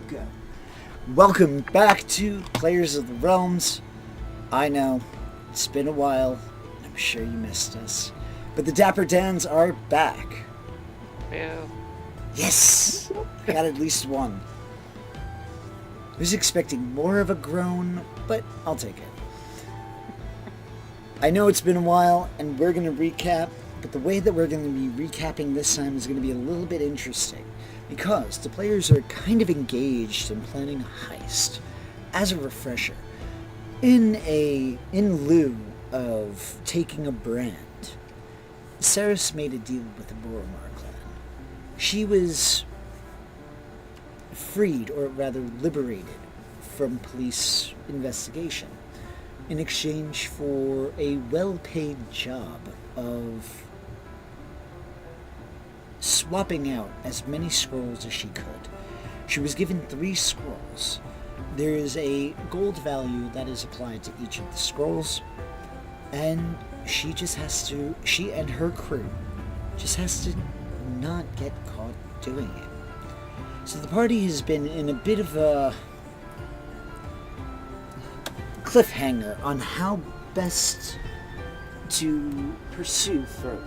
Okay. Welcome back to Players of the Realms. I know, it's been a while. I'm sure you missed us. But the Dapper Dans are back. Boo. Yes! I got at least one. I was expecting more of a groan, but I'll take it. I know it's been a while, and we're going to recap, but the way that we're going to be recapping this time is going to be a little bit interesting, because the players are kind of engaged in planning a heist. As a refresher, in lieu of taking a brand, Ceres made a deal with the Boromar clan. She was freed, or rather liberated, from police investigation in exchange for a well-paid job of swapping out as many scrolls as she could. She was given 3 scrolls. There is a gold value that is applied to each of the scrolls, and she and her crew just has to not get caught doing it. So the party has been in a bit of a cliffhanger on how best to pursue further.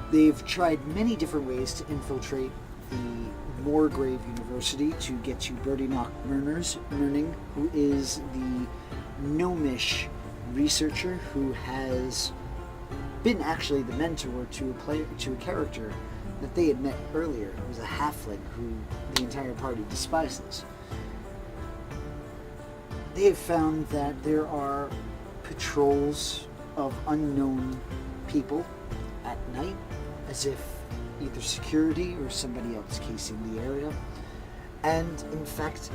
They've tried many different ways to infiltrate the Moorgrave University to get to Berdinoch Murning, who is the gnomish researcher who has been actually the mentor to a character that they had met earlier, who was a halfling who the entire party despises. They have found that there are patrols of unknown people at night, as if either security or somebody else casing the area. And in fact,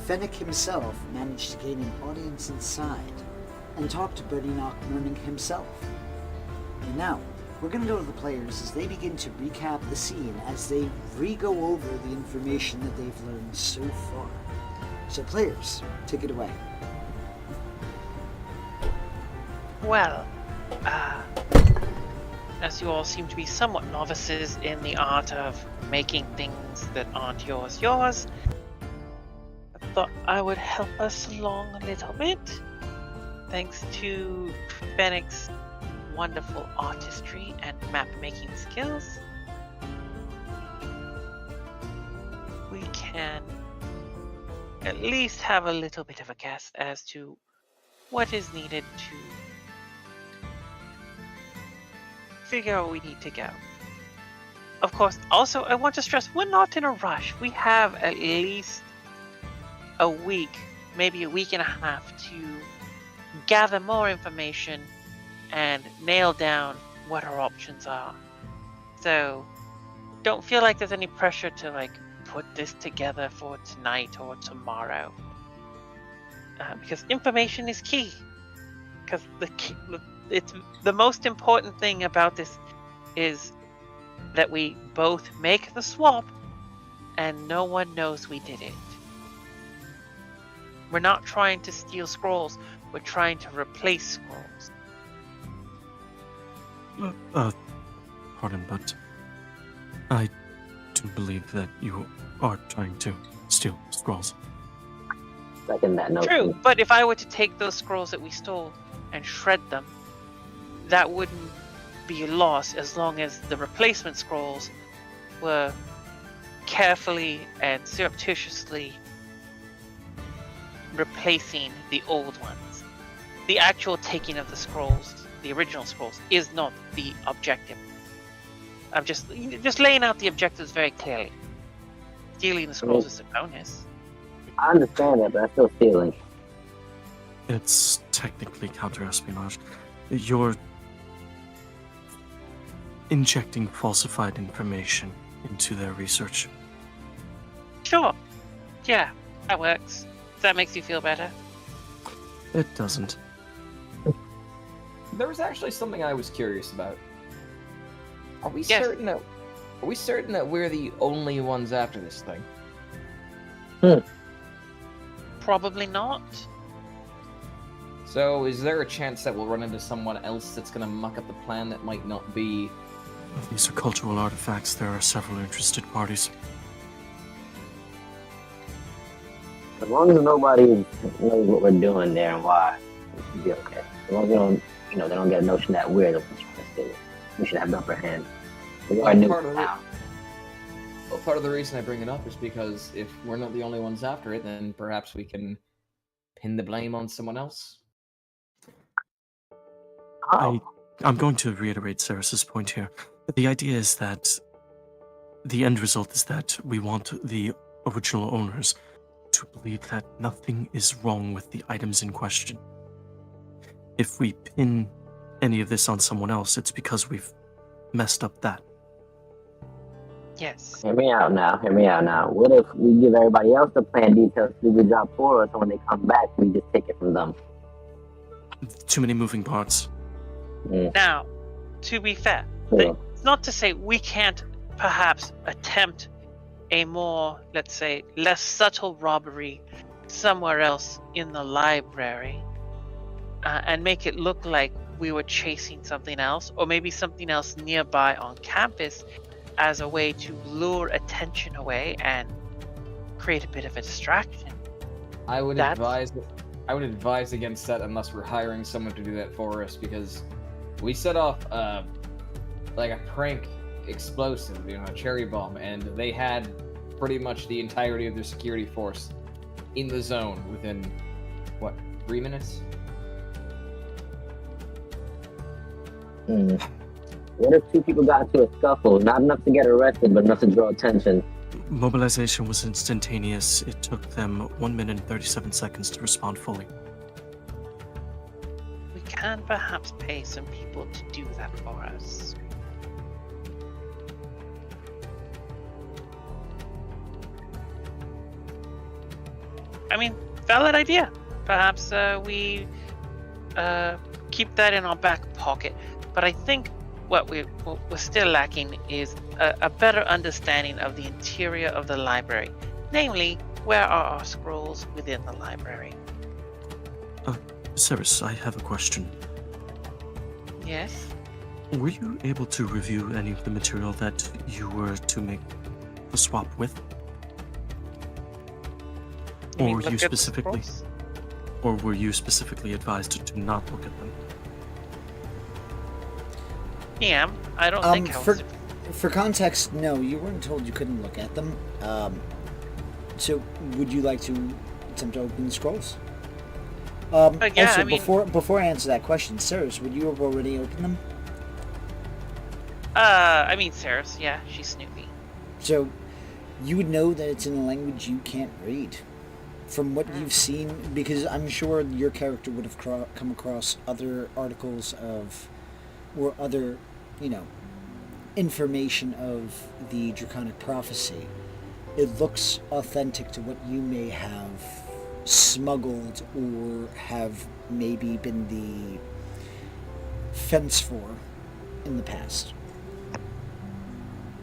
Fennec himself managed to gain an audience inside and talk to Berdinoch Murning himself. And now, we're going to go to the players as they begin to recap the scene, as they re-go over the information that they've learned so far. So players, take it away. Well, as you all seem to be somewhat novices in the art of making things that aren't yours, I thought I would help us along a little bit. Thanks to Fennec's wonderful artistry and map-making skills, we can at least have a little bit of a guess as to what is needed to figure out where we need to go. Of course, also, I want to stress, we're not in a rush. We have at least a week, maybe a week and a half, to gather more information and nail down what our options are. So, don't feel like there's any pressure to, put this together for tonight or tomorrow. Because information is key. Because the most important thing about this is that we both make the swap and no one knows we did it. We're not trying to steal scrolls, we're trying to replace scrolls. Pardon, but I do believe that you are trying to steal scrolls. Second that notion. True, but if I were to take those scrolls that we stole and shred them, that wouldn't be a loss as long as the replacement scrolls were carefully and surreptitiously replacing the old ones. The actual taking of the scrolls, the original scrolls, is not the objective. I'm just laying out the objectives very clearly. Stealing the scrolls is a bonus. I understand that, but I'm still stealing. It's technically counter-espionage. You're injecting falsified information into their research. Sure. Yeah, that works. That makes you feel better. It doesn't. There was actually something I was curious about. Are we Yes. certain that we're the only ones after this thing? Probably not. So, is there a chance that we'll run into someone else that's gonna muck up the plan that might not be... These are cultural artifacts. There are several interested parties. As long as nobody knows what we're doing there and why, we should be okay. As long as we don't, they don't get a notion that we're the ones trying to steal it. We should have the upper hand. We are new part of it. now. Well, part of the reason I bring it up is because if we're not the only ones after it, then perhaps we can pin the blame on someone else. Oh, I'm going to reiterate Ceres's point here. The idea is that the end result is that we want the original owners to believe that nothing is wrong with the items in question. If we pin any of this on someone else, it's because we've messed up that. Yes. hear me out now. What if we give everybody else the plan details to do the job for us, and when they come back, we just take it from them? Too many moving parts. Now, to be fair, Yeah. it's not to say we can't perhaps attempt a more, let's say, less subtle robbery somewhere else in the library and make it look like we were chasing something else, or maybe something else nearby on campus as a way to lure attention away and create a bit of a distraction. I would That's- advise against that unless we're hiring someone to do that for us, because we set off like a prank explosive, a cherry bomb, and they had pretty much the entirety of their security force in the zone within 3 minutes? What if two people got into a scuffle? Not enough to get arrested, but enough to draw attention. Mobilization was instantaneous. It took them 1 minute and 37 seconds to respond fully. We can perhaps pay some people to do that for us. I mean, valid idea. Perhaps we keep that in our back pocket. But I think what we're still lacking is a better understanding of the interior of the library. Namely, where are our scrolls within the library? Ceres, I have a question. Yes? Were you able to review any of the material that you were to make the swap with? You mean Or look you at the specifically, scrolls? or were you specifically advised to not look at them? Yeah, I don't think I was. For context, no, you weren't told you couldn't look at them. So, would you like to attempt to open the scrolls? yeah, Also, I mean- before I answer that question, Ceres, would you have already opened them? I mean, Ceres, yeah, she's Snoopy. So, you would know that it's in a language you can't read. From what you've seen, because I'm sure your character would have come across other articles of, or other, information of the Draconic Prophecy. It looks authentic to what you may have smuggled or have maybe been the fence for in the past.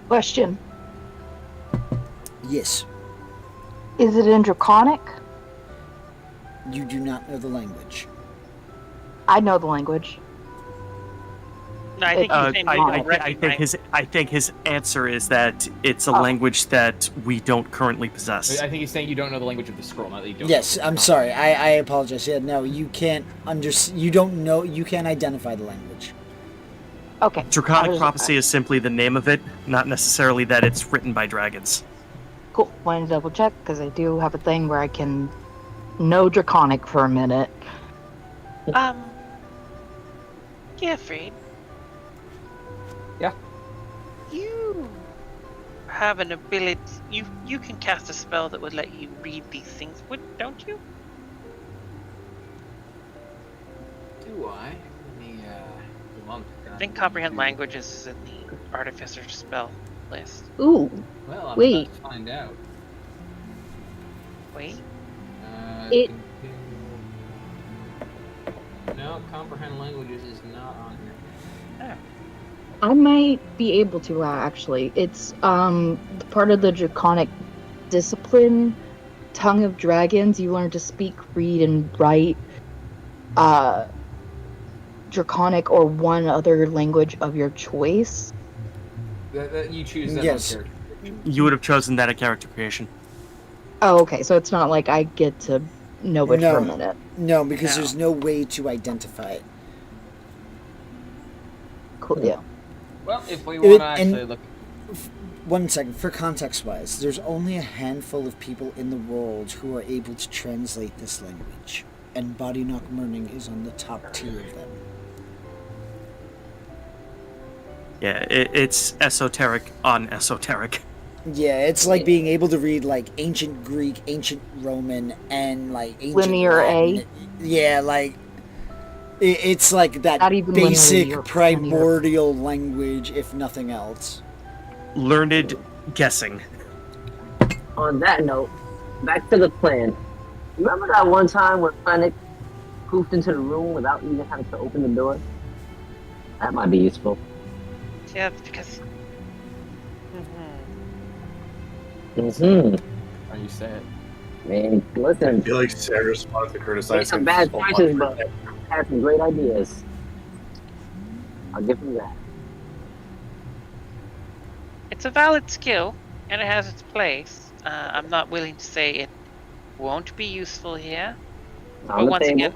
Question. Yes, Is it in Draconic? you do not know the language. I know the language. No, I think he's saying we don't recognize. I think his answer is that it's a Oh. language that we don't currently possess. I think he's saying you don't know the language of the scroll, not that you don't. Yes, I'm sorry. I apologize. Yeah, no, you can't you don't know, you can't identify the language. Okay. Draconic Prophecy is simply the name of it, not necessarily that it's written by dragons. Cool. Wanted to double check because I do have a thing where I can know Draconic for a minute. Yeah, Freed. Yeah. You have an ability. You can cast a spell that would let you read these things, don't you? Do I? I think comprehend languages is in the artificer spell list. Ooh. Well, I'm Wait. about to find out. Wait. It- No, comprehend languages is not on here. I might be able to actually. It's part of the Draconic discipline, Tongue of Dragons. You learn to speak, read, and write Draconic or one other language of your choice. That you choose that Yes. on character. You would have chosen that at character creation. Oh, okay. So it's not like I get to know it for a No. minute. No, because No. there's no way to identify it. Cool deal. Well, if we It- want to and- actually look, 1 second, for context wise, there's only a handful of people in the world who are able to translate this language, and Badinok Murning is on the top tier of them. Yeah, it's esoteric on esoteric. Yeah, it's like being able to read like ancient Greek, ancient Roman, and like ancient Linear A? Latin. Yeah, like it's like that Not even linear, basic linear. primordial language, if nothing else. Learned guessing. On that note, back to the plan. Remember that one time when Fennec poofed into the room without even having to open the door? That might be useful. Yeah, it's because. Mm-hmm. are you saying? Man, listen, I feel like Sarah's wanted to criticize made some him bad so much choices, for but that. had some great ideas. I'll give him that. It's a valid skill, and it has its place. I'm not willing to say it won't be useful here. On But the once table. again,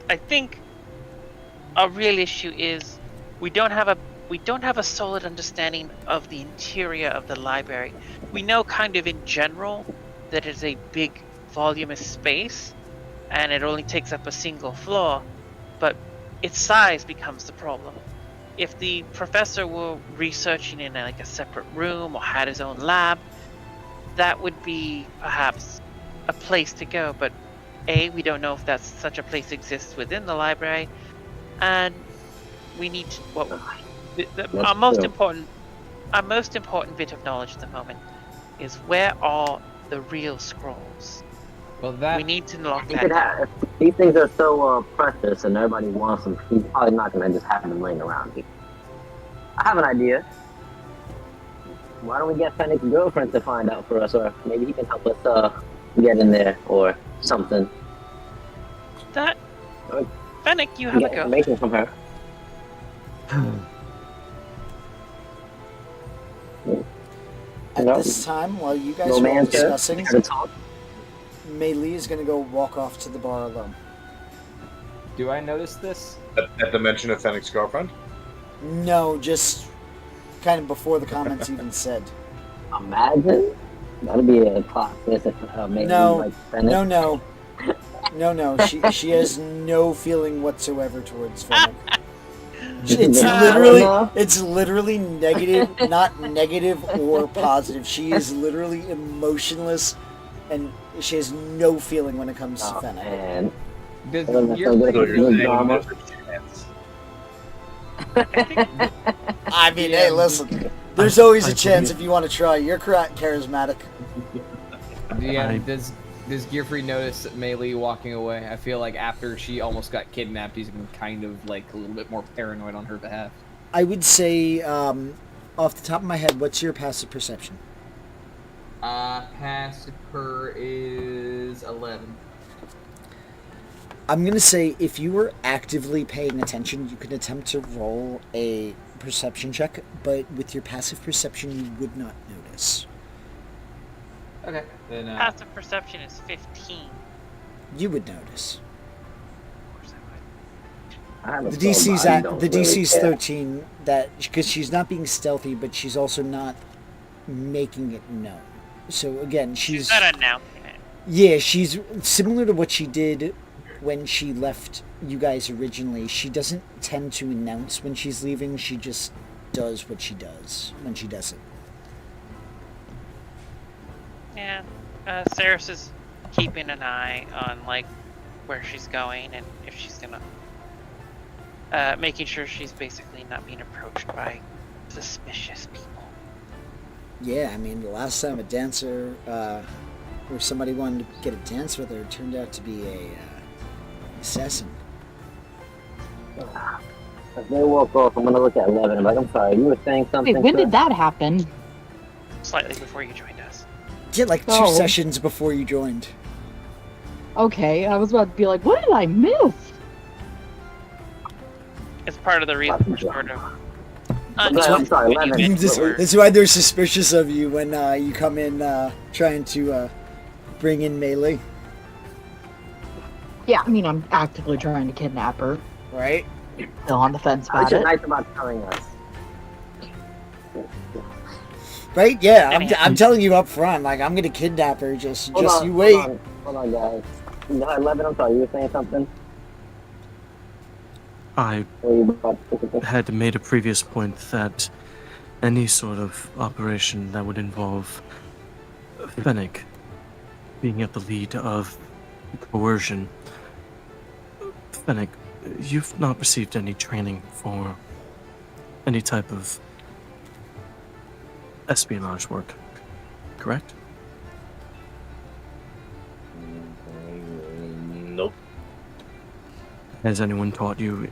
I think our real issue is we don't have a solid understanding of the interior of the library. We know kind of in general that it's a big voluminous space and it only takes up a single floor, but its size becomes the problem. If the professor were researching in like a separate room or had his own lab, that would be perhaps a place to go, but we don't know if that's such a place exists within the library, and we need to, our most important bit of knowledge at the moment is where are the real scrolls. Well, that We need to lock He that could down. have, if these things are so precious and everybody wants them, he's probably not going to just have them laying around here. I have an idea. Why don't we get Fennec's girlfriend to find out for us, or maybe he can help us get in there or something. That Uh, Fennec, you have a Get go. information from her. At No. this time, while you guys are all Romancer, discussing, here to talk. Mei Li is going to go walk off to the bar alone. do I notice this? At the mention of Fennec's girlfriend? No, just kind of before the comments even said. Imagine. That'd be a plot twist if maybe No. like Fennec. No. She has no feeling whatsoever towards Fennec. It's No. literally negative, not negative or positive. She is literally emotionless, and she has no feeling when it comes to Oh, Fennec. man. Does That doesn't your feel good. So free- you're saying drama. there's a chance. I mean, Yeah. hey, listen. There's always a chance if you want to try. You're charismatic. Yeah, I- does Gearfree notice Mei Li walking away? I feel like after she almost got kidnapped, he's been kind of like a little bit more paranoid on her behalf. I would say, off the top of my head, what's your passive perception? Passive per is 11. I'm gonna say if you were actively paying attention, you could attempt to roll a perception check, but with your passive perception, you would not notice. Okay. Then Passive perception is 15. You would notice. Of course I would. I have a The DC's soul, but I at don't the really DC's care. 13. That because she's not being stealthy, but she's also not making it known. So again, she's not announcing it. yeah, she's similar to what she did when she left you guys originally. She doesn't tend to announce when she's leaving. She just does what she does when she does it. Yeah. Ceres is keeping an eye on like where she's going and if she's gonna making sure she's basically not being approached by suspicious people. Yeah, I mean, the last time a dancer, or somebody wanted to get a dance with her, turned out to be a assassin. If they walk off, I'm gonna look at 11. I'm like, I'm sorry, you were saying something. Wait, when sir? did that happen? Slightly before you joined us. Yeah, like 2 Oh. sessions before you joined. Okay, I was about to be like, what did I miss? It's part of the reason we're sort of I'm sorry, what you 11. meant This, were- this is why they're suspicious of you when you come in trying to bring in melee, Yeah, I mean, I'm actively trying to kidnap her. right? Still on the fence Which about is it. nice about telling us. Right? Yeah, Anyhow. I'm telling you up front. Like, I'm gonna kidnap her. Just Hold on, you wait. Hold on, guys. No, 11, I'm sorry, you were saying something? I Or you about to say something? had made a previous point that any sort of operation that would involve Fennec being at the lead of coercion. Fennec, you've not received any training for any type of espionage work, correct? Nope. Has anyone taught you to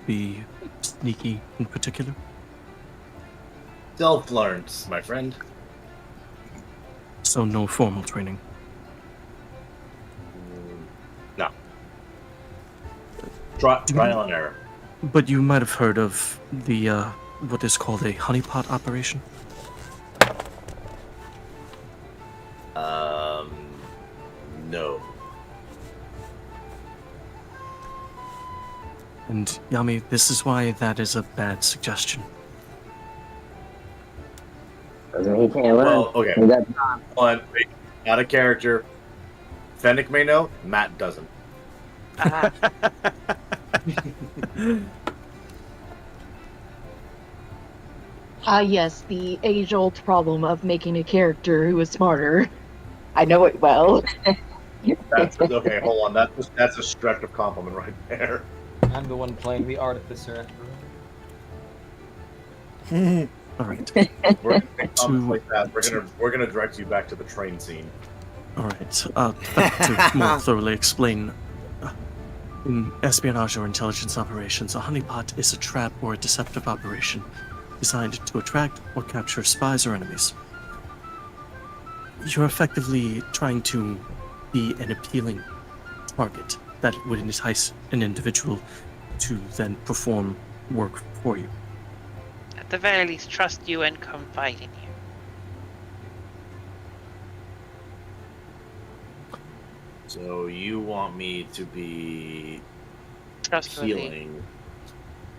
be sneaky in particular? Self-learned, my friend. So no formal training. No. Trial and error. But you might have heard of the what is called a honeypot operation. No. And Yami, this is why that is a bad suggestion. Doesn't mean he can't learn. Well, okay. We got time. Hold on, wait. Not a character. Fennec may know, Matt doesn't. Ah, Yes, the age-old problem of making a character who is smarter. I know it well. That's okay. Hold on. That's a stretch of compliment right there. I'm the one playing the artificer after all. All right. We're gonna make comments like that. We're gonna direct you back to the train scene. All right. To more thoroughly explain, in espionage or intelligence operations, a honeypot is a trap or a deceptive operation designed to attract or capture spies or enemies. You're effectively trying to be an appealing target that would entice an individual to then perform work for you. at the very least, trust you and confide in you. So you want me to be Trustworthy. healing?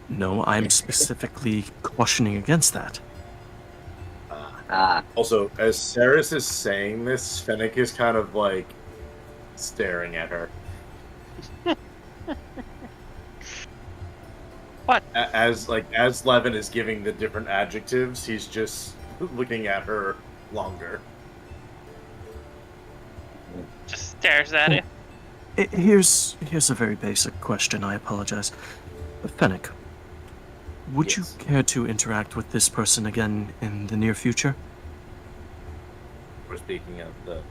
No, I'm specifically cautioning against that. Also, as Saris is saying this, Fennec is kind of like staring at her. What? As Levin is giving the different adjectives, he's just looking at her longer. Just stares at it. Here's a very basic question. I apologize. Fennec, would Yes. you care to interact with this person again in the near future? We're speaking of the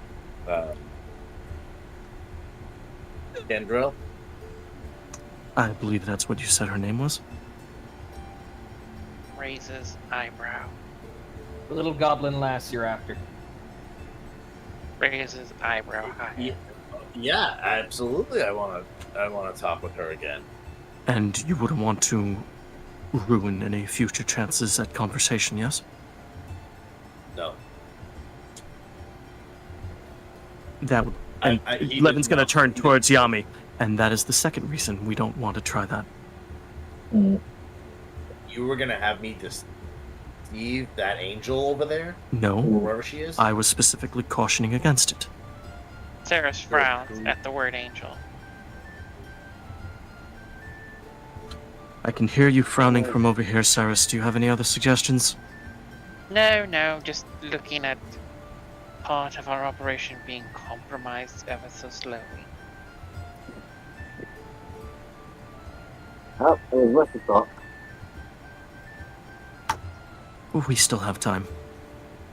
Kendra. I believe that's what you said her name was. Raises eyebrow. The little goblin lass you're after. Raises eyebrow high. Yeah, absolutely. I want to talk with her again. And you wouldn't want to ruin any future chances at conversation, yes? No. That would. And he Levin's did gonna not- turn he did- towards Yami, and that is the second reason we don't want to try that. You were gonna have me deceive that angel over there, No, wherever she is. I was specifically cautioning against it. Saris frowns at the word angel. I can hear you frowning from over here, Saris. Do you have any other suggestions? No, just looking at part of our operation being compromised ever so slowly. Oh, it was worth the thought. We still have time.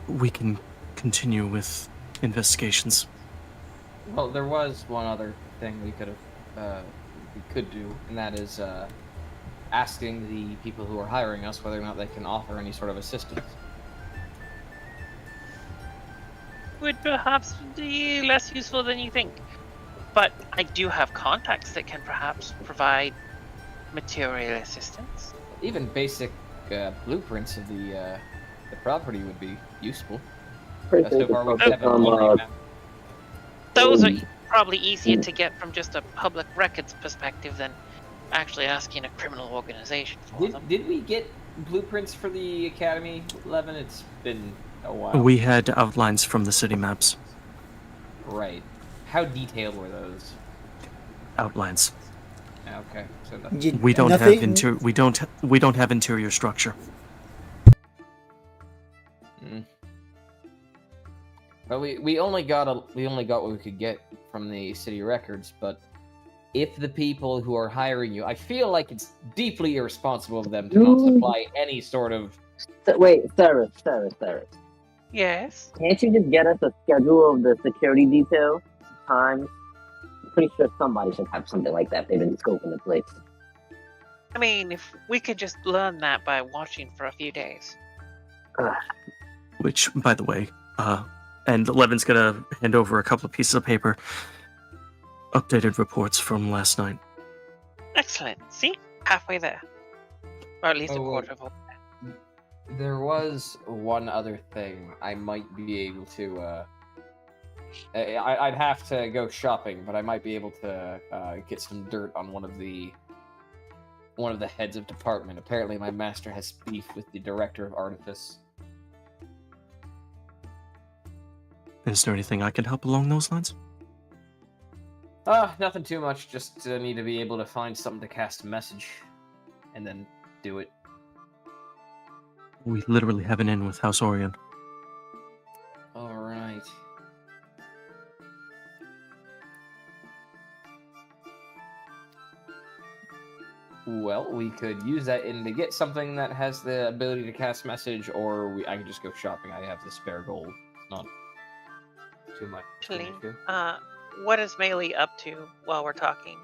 We can continue with investigations. Well, there was one other thing we could do, and that is asking the people who are hiring us whether or not they can offer any sort of assistance. Would perhaps be less useful than you think. But I do have contacts that can perhaps provide material assistance. Even basic blueprints of the property would be useful. Pretty So far, we focus haven't on, really map. Those are probably easier to get from just a public records perspective than actually asking a criminal organization for them. Did we get blueprints for the academy, Levin? It's been a while. We had outlines from the city maps. Right. How detailed were those? Outlines. Okay, so nothing. We don't Nothing- have we don't have interior structure. Well, we only got what we could get from the city records, but if the people who are hiring you, I feel like it's deeply irresponsible of them to not supply any sort of. Wait, Sarah. Yes. Can't you just get us a schedule of the security detail times? I'm pretty sure somebody should have something like that if they've been scoping the place. I mean, if we could just learn that by watching for a few days. Which, by the way, and Levin's gonna hand over a couple of pieces of paper. Updated reports from last night. Excellent. See? Halfway there. Or at least a Oh, quarter of a There was one other thing I might be able to. I'd have to go shopping, but I might be able to get some dirt on one of the heads of department. Apparently, my master has beef with the director of artifice. Is there anything I can help along those lines? Nothing too much. Just need to be able to find something to cast a message, and then do it. We literally have an in with House Orion. All right. Well, we could use that in to get something that has the ability to cast message, or I could just go shopping. I have the spare gold. It's not too much. Actually, issue. what is Melee up to while we're talking?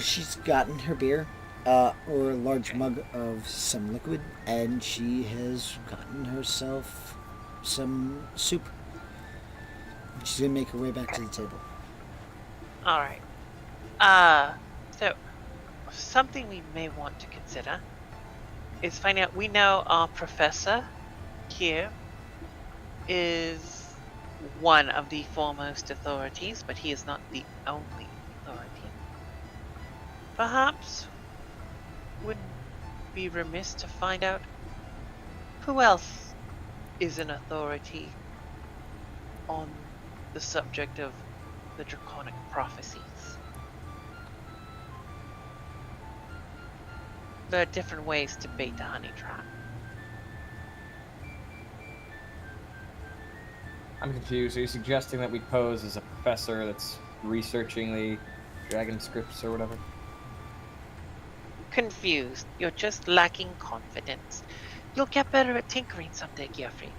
She's gotten her beer, or a large mug of some liquid, and she has gotten herself some soup. She's gonna make her way back to the table. Alright. So, something we may want to consider is finding out. We know our professor here is one of the foremost authorities, but he is not the only authority. Perhaps wouldn't be remiss to find out who else is an authority on the subject of the draconic prophecies. There are different ways to bait the honey trap. I'm confused. Are you suggesting that we pose as a professor that's researching the dragon scripts or whatever? Confused. You're just lacking confidence. You'll get better at tinkering someday, Geoffrey.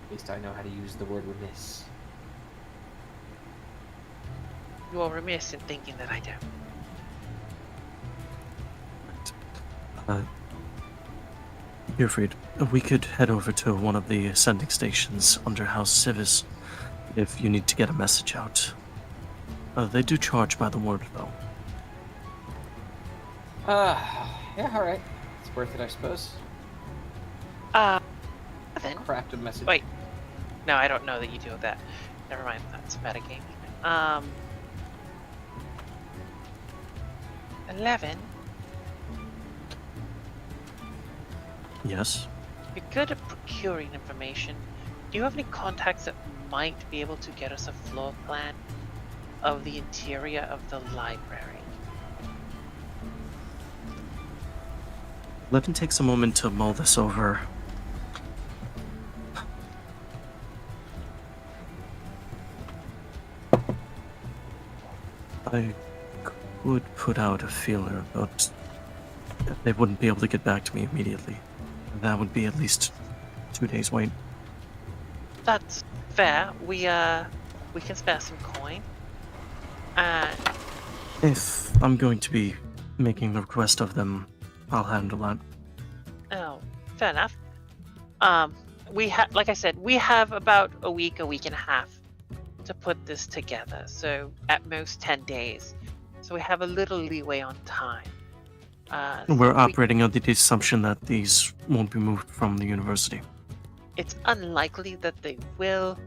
At least I know how to use the word remiss. You are remiss in thinking that I do. Bufried, we could head over to one of the sending stations under House Civis if you need to get a message out. They do charge by the word, though. Yeah, alright. It's worth it, I suppose. Then. Craft a message. Wait. No, I don't know that you do that. Never mind, that's metagame. 11. Yes? You're good at procuring information. Do you have any contacts that might be able to get us a floor plan of the interior of the library? Levin takes a moment to mull this over. I would put out a feeler, but they wouldn't be able to get back to me immediately. That would be at least 2 days wait. That's fair. We can spare some coin. And If I'm going to be making the request of them, I'll handle that. oh, fair enough. Like I said, we have about a week and a half to put this together. So at most 10 days. So we have a little leeway on time. We're we- operating under the assumption that these won't be moved from the university. It's unlikely that they will,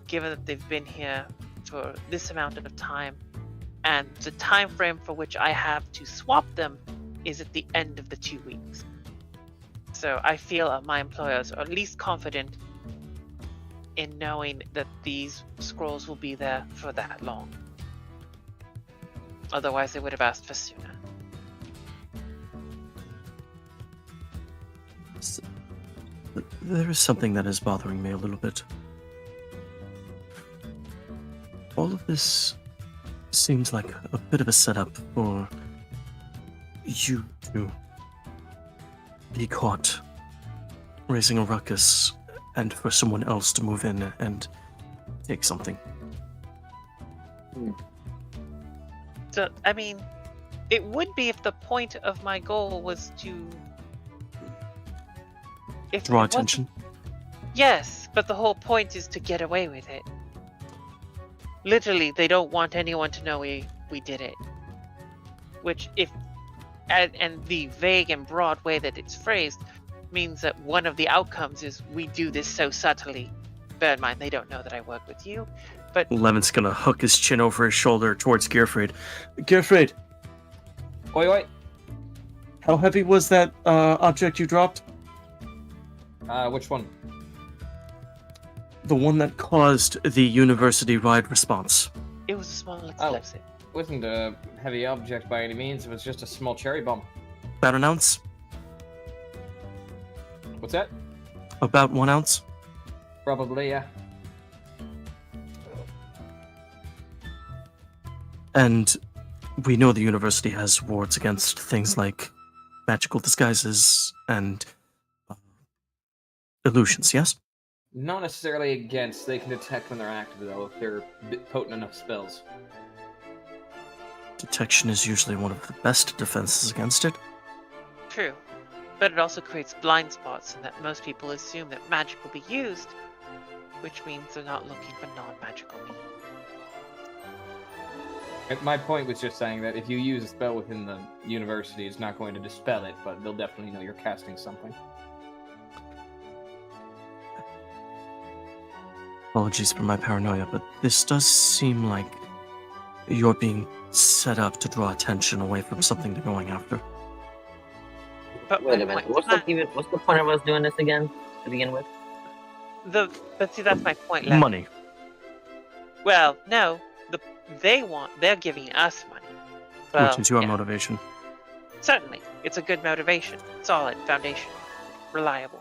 given that they've been here for this amount of time, and the time frame for which I have to swap them is at the end of the 2 weeks. So I feel my employers are at least confident in knowing that these scrolls will be there for that long. Otherwise, they would have asked for sooner. There is something that is bothering me a little bit. All of this seems like a bit of a setup for you to be caught raising a ruckus and for someone else to move in and take something. So, I mean, it would be if the point of my goal was to... If Draw it wasn't- attention. Yes, but the whole point is to get away with it. Literally, they don't want anyone to know we did it. Which, if... And the vague and broad way that it's phrased means that one of the outcomes is we do this so subtly. Bear in mind, they don't know that I work with you, but Levin's gonna hook his chin over his shoulder towards Gearfried. Gearfried, Oi. how heavy was that object you dropped? Which one? The one that caused the university-wide response. it was a small explosive. It wasn't a heavy object by any means. It was just a small cherry bomb. About an ounce? What's that? About 1 ounce? Probably, yeah. And we know the university has wards against things like magical disguises and illusions, yes? Not necessarily against. They can detect when they're active, though, if they're potent enough spells. Detection is usually one of the best defenses against it. True. But it also creates blind spots in that most people assume that magic will be used, which means they're not looking for non-magical means. My point was just saying that if you use a spell within the university, it's not going to dispel it, but they'll definitely know you're casting something. Apologies for my paranoia, but this does seem like you're being set up to draw attention away from something they're going after. But Wait my a minute. point is What's the point of us doing this again to begin with? but see, that's my point. Left. Money. Well, no, they're giving us money. Well, Which is your yeah, motivation. certainly, it's a good motivation, solid foundation, reliable.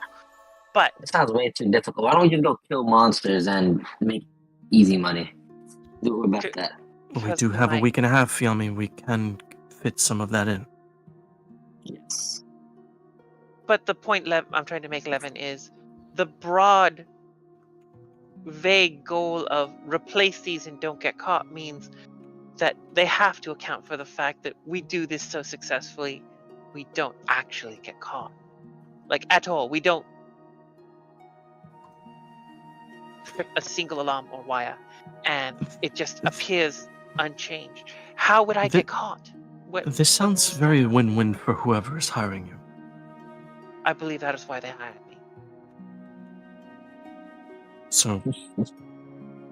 But It sounds way too difficult. Why don't we just go kill monsters and make easy money? Do what we're best at. We because do have a my- week and a half, Yami. We can fit some of that in. Yes. But the point I'm trying to make, Levin, is the broad, vague goal of replace these and don't get caught means that they have to account for the fact that we do this so successfully, we don't actually get caught. Like, at all. We don't trip a single alarm or wire, and it just appears unchanged. How would I Thi- get caught? This sounds very win-win for whoever is hiring you. I believe that is why they hired me. So,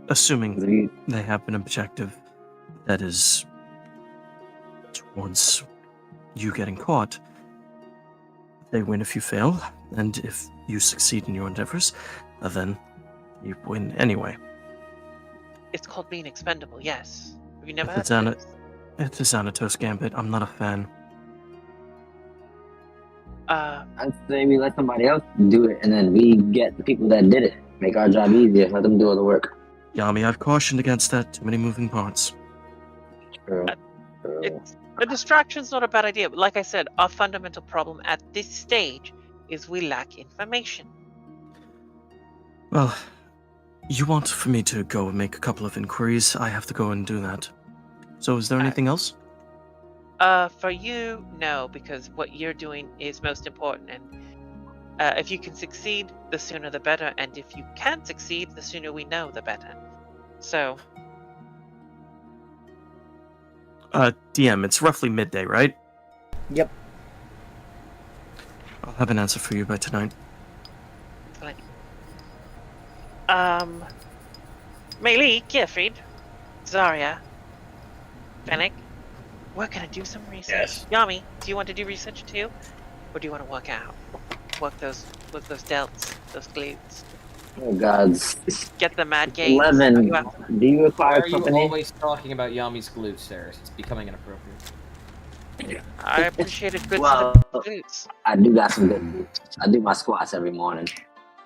assuming We- they have an objective that is towards you getting caught, they win if you fail, and if you succeed in your endeavors, then you win anyway. It's called being expendable, yes. Have you never If heard it's of Ana- this? It is Anatos Gambit. I'm not a fan. I'd say we let somebody else do it, and then we get the people that did it. Make our job easier. Let them do all the work. Yami, I've cautioned against that. Too many moving parts. True. It's, a distraction's not a bad idea, but like I said, our fundamental problem at this stage is we lack information. Well, you want for me to go and make a couple of inquiries? I have to go and do that. So is there anything else? For you, no, because what you're doing is most important, and if you can succeed, the sooner the better, and if you can't succeed, the sooner we know, the better. So, DM, it's roughly midday, right? Yep. I'll have an answer for you by tonight. Excellent. Meili, Gielfried, Zarya, Fennec, we're gonna do some research. Yes. Yami, do you want to do research too? Or do you want to work out? Work those delts, those glutes. Oh gods. Get the mad gains. 11. You have- Do you Why require are you company? always talking about Yami's glutes, Sarah? It's becoming inappropriate. I appreciate a good Well, set of glutes. I do got some good boots. I do my squats every morning.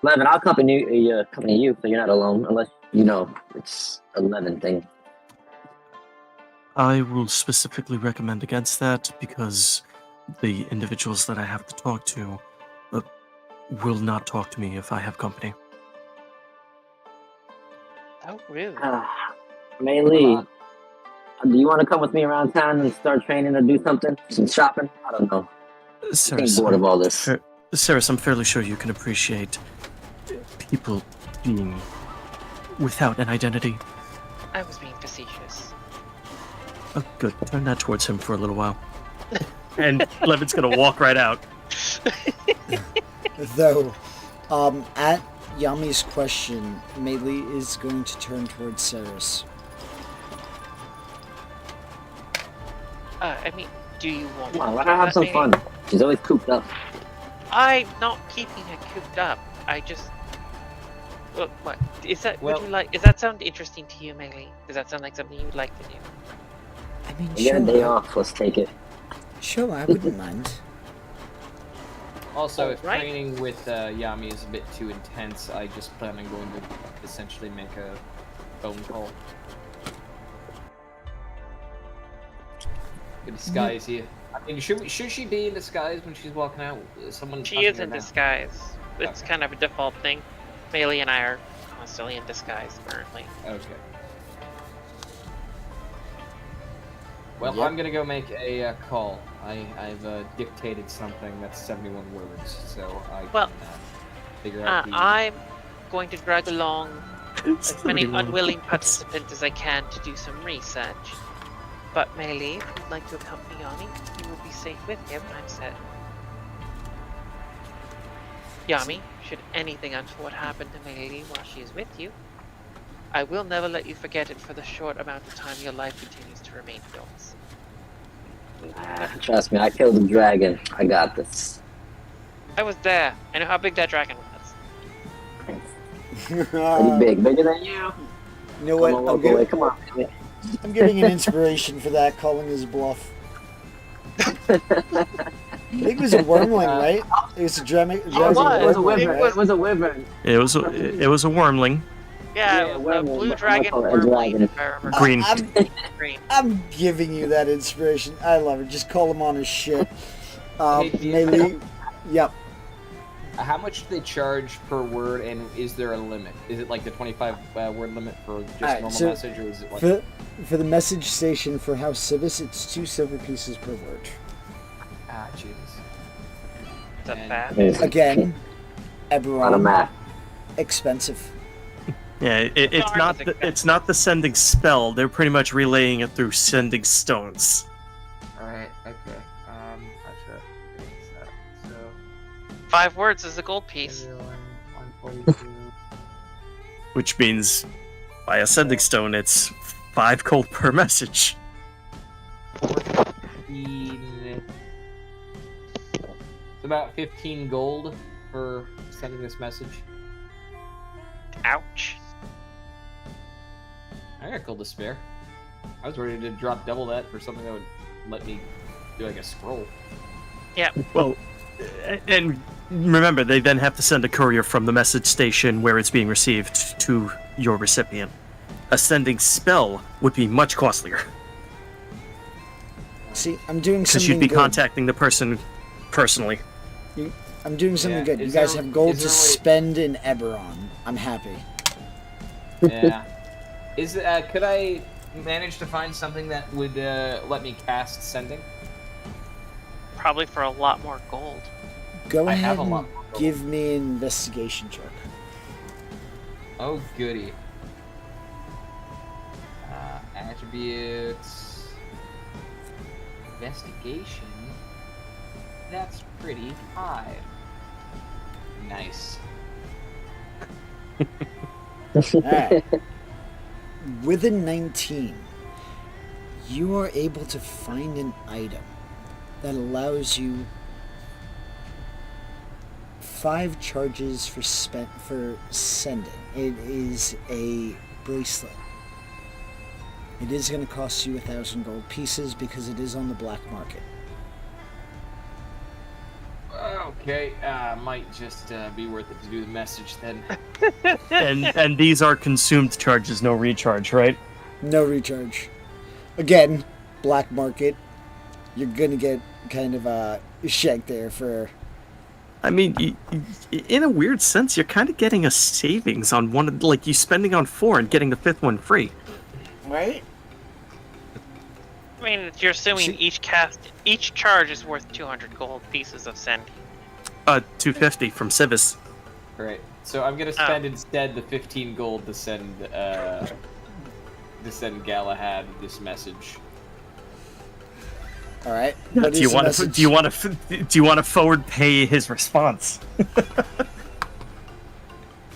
11, I'll accompany you so you're not alone, unless you know it's 11 thing. I will specifically recommend against that because the individuals that I have to talk to will not talk to me if I have company. Oh, rude. Mei Lee, do you want to come with me around town and start training or do something? Some shopping? I don't know. I'm getting bored of all this. Saris, I'm fairly sure you can appreciate people being without an identity. I was being facetious. Oh, good. Turn that towards him for a little while. And Levin's gonna walk right out. Though, at Yami's question, Meili is going to turn towards Saris. I mean, do you want Come on, to let do her have that, some Meili? fun. She's always cooped up. I'm not keeping her cooped up. I just. Look, what is that? Well- would you like? Does that sound interesting to you, Meili? Does that sound like something you would like to do? I mean, You get a day sure, off, let's take it. sure, I wouldn't mind. Also, if Alright. training with Yami is a bit too intense, I just plan on going to essentially make a phone call. Good disguise here. I mean, should she be in disguise when she's walking out? Someone She hunting is her in down? disguise. It's Okay. kind of a default thing. Meili and I are constantly in disguise currently. Okay. Well, Yep. I'm gonna go make a call. I've dictated something that's 71 words, so I Well, can figure out the... I'm going to drag along as many 71 unwilling words. participants as I can to do some research. But Meili, if you'd like to accompany Yami, you will be safe with him, I'm set. Yami, should anything untoward happen to Meili while she is with you, I will never let you forget it for the short amount of time your life continues to remain yours. Trust me, I killed the dragon. I got this. I was there. I know how big that dragon was. Pretty big. Bigger than you. You know Come what? on, walk away. Come on. baby. I'm giving an inspiration for that, calling his bluff. I think it was a wormling, right? It was a dragon. was. It was a It wyvern. was- It was a wyvern. It was a wormling. Yeah, Yeah, it was werewolf, a blue but dragon I'm gonna call it a wormling, dragon. if I remember Green. green. I'm giving you that inspiration. I love it. Just call him on his shit. Hey, do you- Meili, yep. How much do they charge per word, and is there a limit? Is it like the 25 word limit for just Alright, normal so message, or is it like... For the message station for House Civis, it's 2 silver pieces per word. Ah, Jesus. Is that And- bad? Again, On a Eberron, map. expensive. Yeah, it's Darn, not it's it's not the sending spell. They're pretty much relaying it through sending stones. Alright, okay. Gotcha. So, 5 words is a gold piece. 142. Which means, by a sending stone, it's 5 gold per message. 14. It's about 15 gold for sending this message. Ouch. I got gold to spare. I was ready to drop double that for something that would let me do like a scroll. Well, and remember, they then have to send a courier from the message station where it's being received to your recipient. A sending spell would be much costlier, See, I'm doing because something you'd be good. contacting the person personally. I'm doing something Yeah, good. You is guys there- have gold is to there a way- spend in Eberron. I'm happy. Yeah. Could I manage to find something that would let me cast sending? Probably for a lot more gold. Go I ahead have a and lot more gold. give me an investigation check. Oh, goody. Attributes. Investigation. That's pretty high. Nice. Alright. With a 19, you are able to find an item that allows you 5 charges for sending. It is a bracelet. It is going to cost you 1,000 gold pieces because it is on the black market. Okay, might just be worth it to do the message then. And these are consumed charges, no recharge, right? No recharge. Again, black market. You're going to get kind of a shank there for... I mean, in a weird sense, you're kind of getting a savings on one, like you spending on 4 and getting the 5th one free. Right? I mean, you're assuming each charge is worth 200 gold pieces of send. 250 from Civis. Right. So I'm gonna spend instead the 15 gold to send Galahad this message. All right. Do you want to forward pay his response?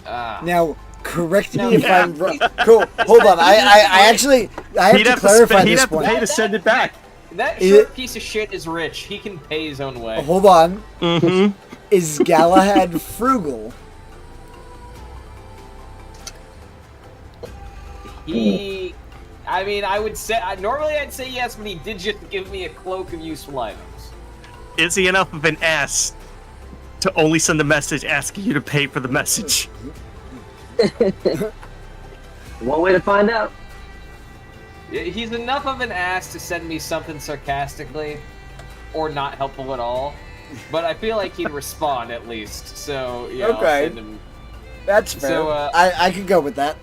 Now, correct me if I'm wrong. Cool. Hold on. I have to clarify this point. Pay to send it back. That short piece of shit is rich. He can pay his own way. Hold on. Mm-hmm. Is Galahad frugal? I mean, I would say normally I'd say yes, but he did just give me a cloak of useful items. Is he enough of an ass to only send a message asking you to pay for the message? One way to find out. He's enough of an ass to send me something sarcastically, or not helpful at all. But I feel like he'd respond at least. So yeah, Okay. I'll send him. That's fair. So, I could go with that.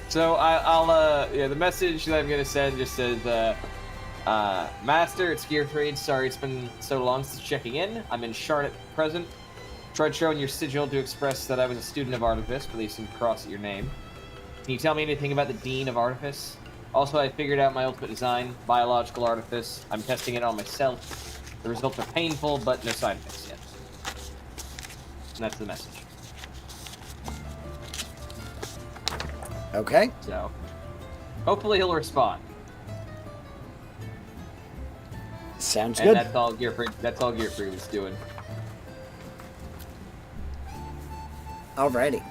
So I'll the message that I'm gonna send just says, Master, it's Gearfried. Sorry it's been so long since checking in. I'm in Charlotte present. Tried showing your sigil to express that I was a student of Artifice, but they seem to cross at your name. Can you tell me anything about the Dean of Artifice? Also, I figured out my ultimate design, Biological Artifice. I'm testing it on myself. The results are painful, but no side effects yet. And that's the message. Okay. So, hopefully he'll respond. Sounds And good. that's all Gearfried was doing. Alrighty.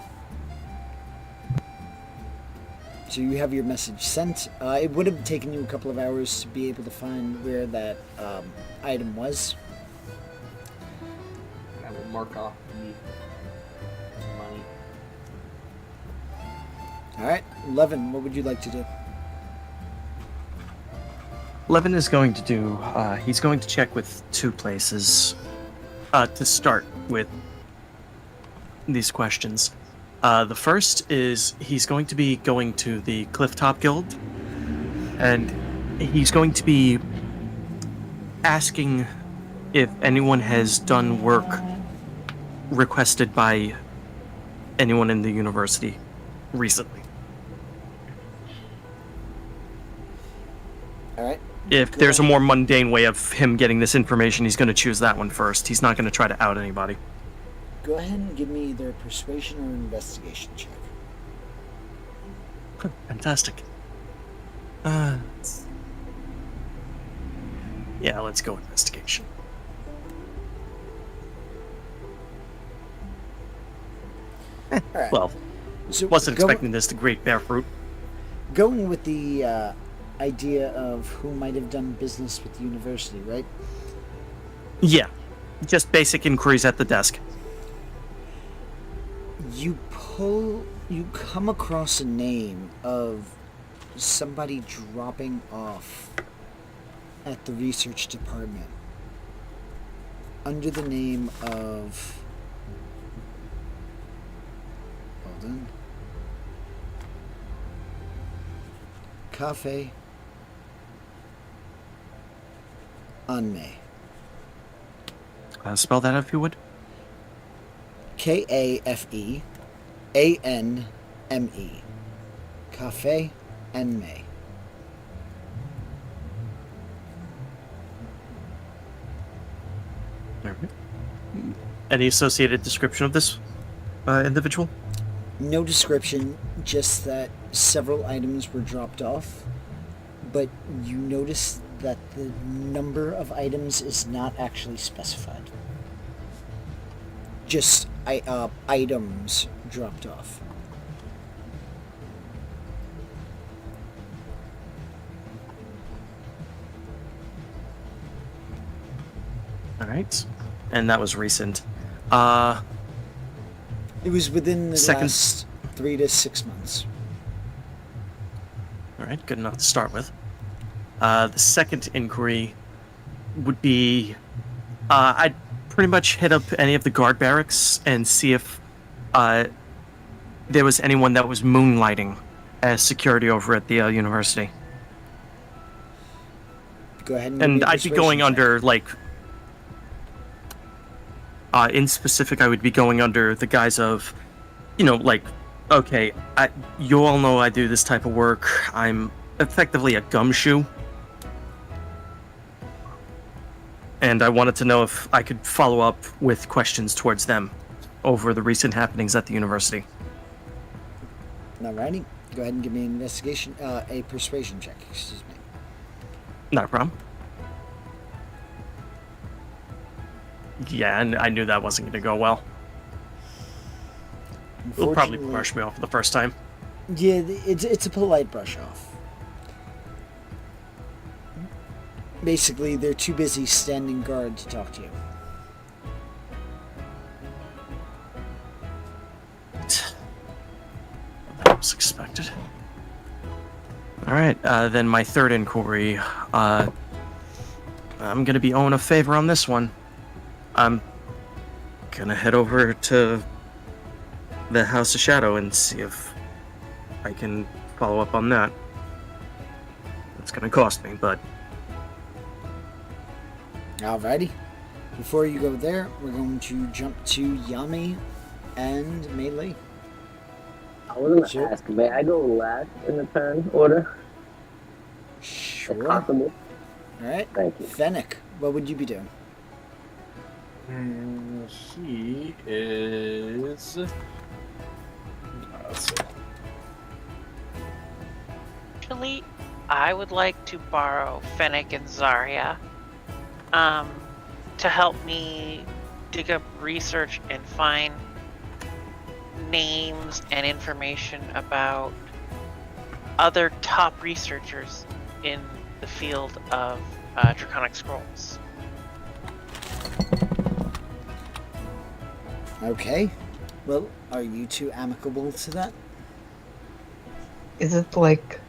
So you have your message sent. It would have taken you a couple of hours to be able to find where that item was. I will mark off the money. Alright. Levin, what would you like to do? Levin is going to do, he's going to check with 2 places to start with these questions. The first is he's going to be going to the Clifftop Guild, and he's going to be asking if anyone has done work requested by anyone in the university recently. Alright. If there's a more mundane way of him getting this information, he's going to choose that one first. He's not going to try to out anybody. Go ahead and give me either a persuasion or an investigation check. Fantastic. Yeah, let's go investigation. Alright. 12. So Wasn't expecting this to great bear fruit. going with the idea of who might have done business with the university, right? Yeah. Just basic inquiries at the desk. You come across a name of somebody dropping off at the research department under the name of, hold on, Cafe Anme. Spell that out if you would. Kafeanme. Cafe Anme. All right. Any associated description of this individual? No description, just that several items were dropped off, but you notice that the number of items is not actually specified. Just items dropped off. All right. And that was recent. It was within the Second- last 3 to 6 months. All right, good enough to start with. The second inquiry would be I'd pretty much hit up any of the guard barracks and see if there was anyone that was moonlighting as security over at the university. Go ahead and give me And a I'd be going persuasion check. under, like, in specific, I would be going under the guise of, like, okay, you all know I do this type of work. I'm effectively a gumshoe. And I wanted to know if I could follow up with questions towards them over the recent happenings at the university. Alrighty. Go ahead and give me an investigation, a persuasion check, excuse me. Not a problem. Yeah, and I knew that wasn't going to go well. It'll probably Unfortunately- brush me off the first time. Yeah, it's a polite brush off. Basically, they're too busy standing guard to talk to you. That was expected. Alright, then my third inquiry. I'm gonna be owing a favor on this one. I'm gonna head over to the House of Shadow and see if I can follow up on that. It's gonna cost me, but Alrighty. Before you go there, we're going to jump to Yami and Melee. I was gonna Sure. ask, may I go last in the turn order? If Sure. possible. Alright. Thank you. Fennec, what would you be doing? He is. Let's see. Actually, I would like to borrow Fennec and Zarya to help me dig up research and find names and information about other top researchers in the field of Draconic Scrolls. Okay. Well, are you two amicable to that? Is it like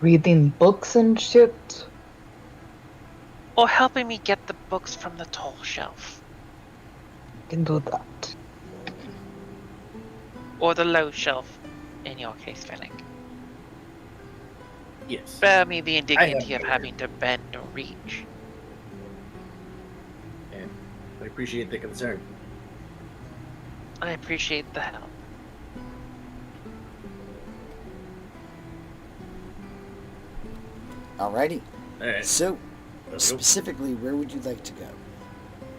reading books and shit? Or helping me get the books from the toll shelf. Can do that. Or the low shelf, in your case, Fennec. Yes. Spare me the indignity of no having to bend or reach. And I appreciate the concern. I appreciate the help. Alrighty. Alright. So, Let's go. specifically, where would you like to go?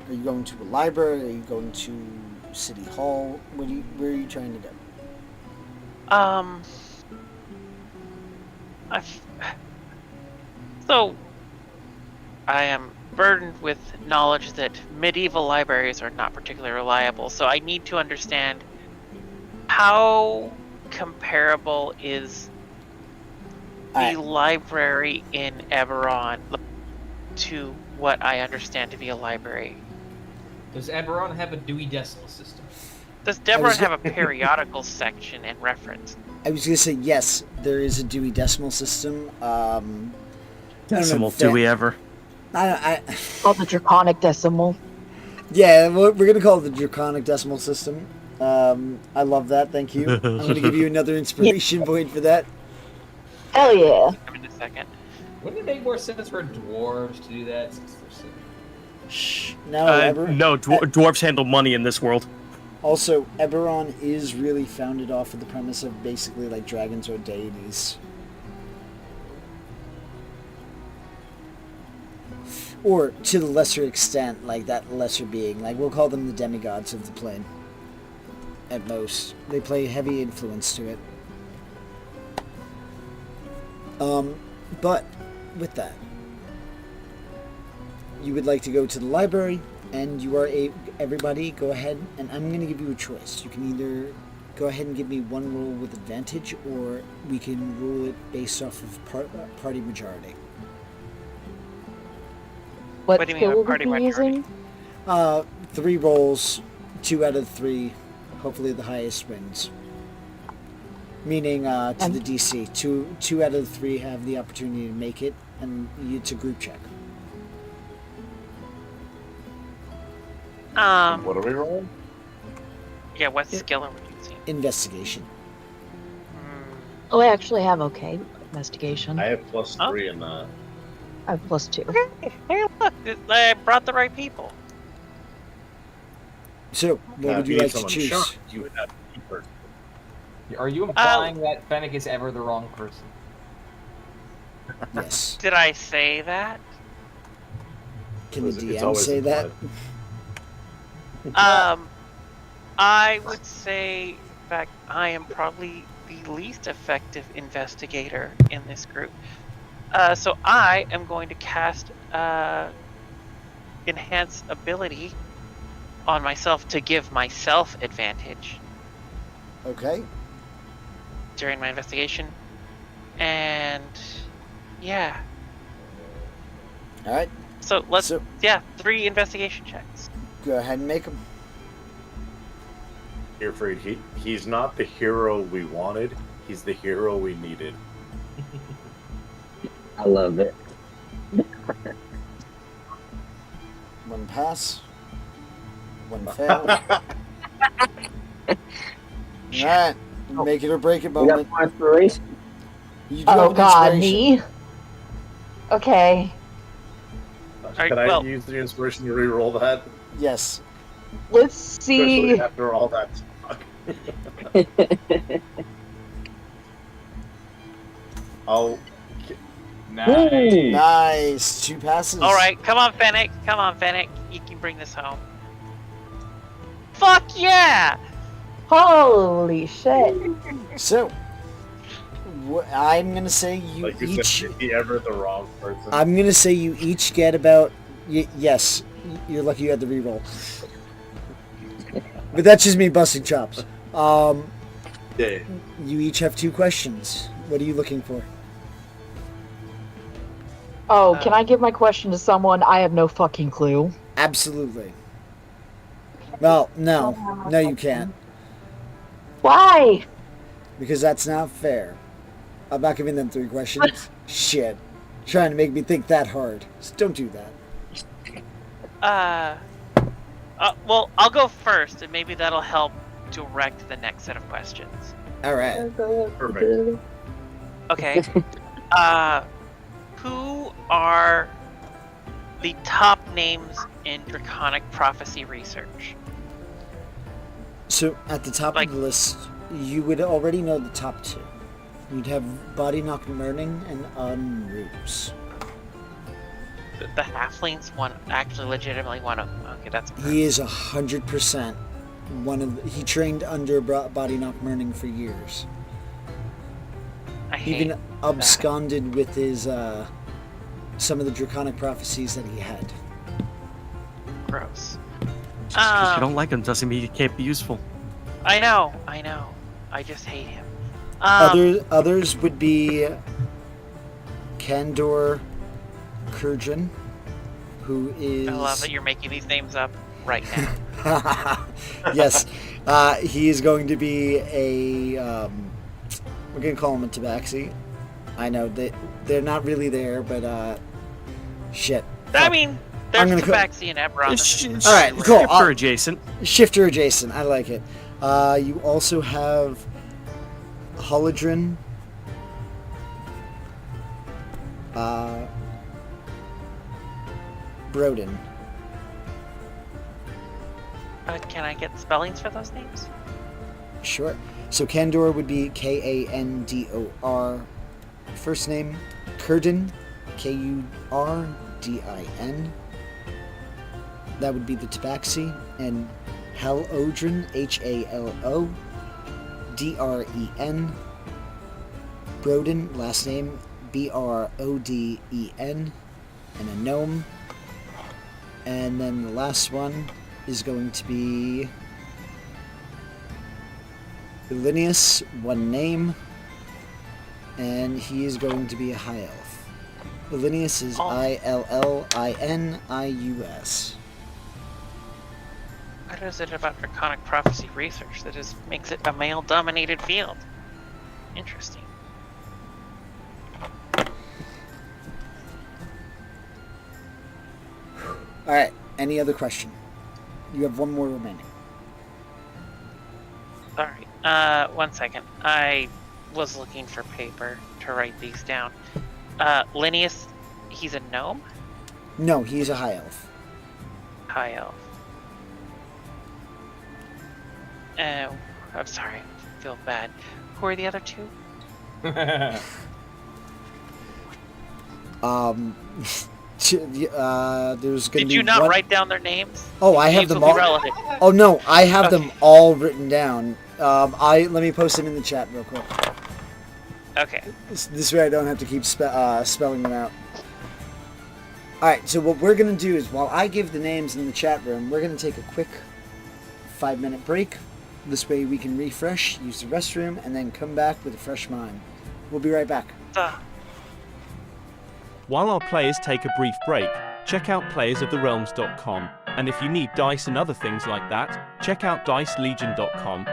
Are you going to a library? Are you going to City Hall? Where are you trying to go? So, I am burdened with knowledge that medieval libraries are not particularly reliable, so I need to understand how comparable is the Alright. library in Eberron to what I understand to be a library. Does Eberron have a Dewey Decimal System? Does was Eberron go- have a periodical section and reference? I was going to say, yes, there is a Dewey Decimal System. I don't know, decimal, do we ever? Called the Draconic Decimal. Yeah, we're going to call it the Draconic Decimal System. I love that, thank you. I'm going to give you another inspiration point for that. Hell yeah. I'm in a second. Wouldn't it make more sense for dwarves to do that since they're sick? Shh. Now, Eberron. No, dwarves handle money in this world. Also, Eberron is really founded off of the premise of basically like dragons or deities. or to the lesser extent, like that lesser being. Like we'll call them the demigods of the plane. At most, they play heavy influence to it. But with that, you would like to go to the library, and you are everybody go ahead, and I'm going to give you a choice. You can either go ahead and give me one roll with advantage, or we can rule it based off of party majority. What What do you mean by skill party would we be majority? using? 3 rolls, 2 out of 3. Hopefully the highest wins. Meaning to the DC. Two out of the 3 have the opportunity to make it, and it's a group check. What are we rolling? Yeah, what skill are we using? Investigation. Oh, I actually have okay investigation. I have plus Oh. 3 in that. I have +2. Hey, look, I brought the right people. So, what would you like to choose? Shocked you would have deeper. Are you implying that Fennec is ever the wrong person? Yes. Did I say that? Can the It's DM always say that? I would say, in fact, I am probably the least effective investigator in this group. So I am going to cast Enhance Ability on myself to give myself advantage Okay. during my investigation. And yeah. Alright. So let's, So, 3 investigation checks. go ahead and make them. Here, Freed, he's not the hero we wanted. He's the hero we needed. I love it. 1 pass. 1 fail. Alright. Make it or break it You got moment. more inspiration? You do Oh have god, inspiration. me? Okay. Alright, Can I well- use the inspiration to re-roll that? Yes. Let's Especially see. after all that talk. I'll... Nice. Nice. 2 passes. Alright, come on, Fennec. Come on, Fennec. You can bring this home. Fuck yeah! Holy shit. So, I'm gonna say you Like you each. said, is he ever the wrong person? I'm gonna say you each get about. Yes, you're lucky you had the reroll. But that's just me busting chops. Yeah. You each have 2 questions. What are you looking for? Oh, can I give my question to someone? I have no fucking clue. Absolutely. Well, no, you can't, Why? because that's not fair. I'm not giving them 3 questions. Shit, trying to make me think that hard. Just don't do that. Well, I'll go first, and maybe that'll help direct the next set of questions. All right. Perfect. Okay. Who are the top names in Draconic Prophecy research? So at the top Like- of the list, you would already know the top 2. You'd have Body Knock Learning and Unroots. The halflings one, actually, legitimately one of them. Okay, that's He is 100% one of. He trained under Body Knock Learning for years. I hate. Even absconded with his some of the Draconic prophecies that he had. Gross. Just because you don't like him doesn't mean he can't be useful. I know. I just hate him. Others would be Kandor Kurjan, who is. I love that you're making these names up right now. Yes, he is going to be a. We're gonna call him a Tabaxi. I know they're not really there, but shit. I mean, there's I'm gonna Tabaxi and Eberron. All right, cool. Shifter adjacent. Shifter adjacent. I like it. You also have Holodrin. Broden. Can I get spellings for those names? Sure. So Kandor would be Kandor. First name Kurden, Kurden. That would be the Tabaxi. And Halodren, Halodren. Broden, last name Broden, and a gnome. And then the last one is going to be Linnaeus, one name, and he is going to be a high elf. Linnaeus is Illinius. What is it about Draconic Prophecy research that just makes it a male-dominated field? Interesting. Alright, any other question? You have one more remaining. Alright, one second. I was looking for paper to write these down. Linnaeus, he's a gnome? No, he is a high elf. High elf. I'm sorry, I feel bad. Who are the other two? There's gonna Did be you not one... write down their names? Oh, I have Names them will be all. relevant. Oh no, I have them Okay. all written down. Let me post them in the chat real quick. Okay. This way I don't have to keep spelling them out. Alright, so what we're going to do is, while I give the names in the chat room, we're going to take a quick 5-minute break. This way we can refresh, use the restroom, and then come back with a fresh mind. We'll be right back. While our players take a brief break, check out playersoftherealms.com, and if you need dice and other things like that, check out dicelegion.com,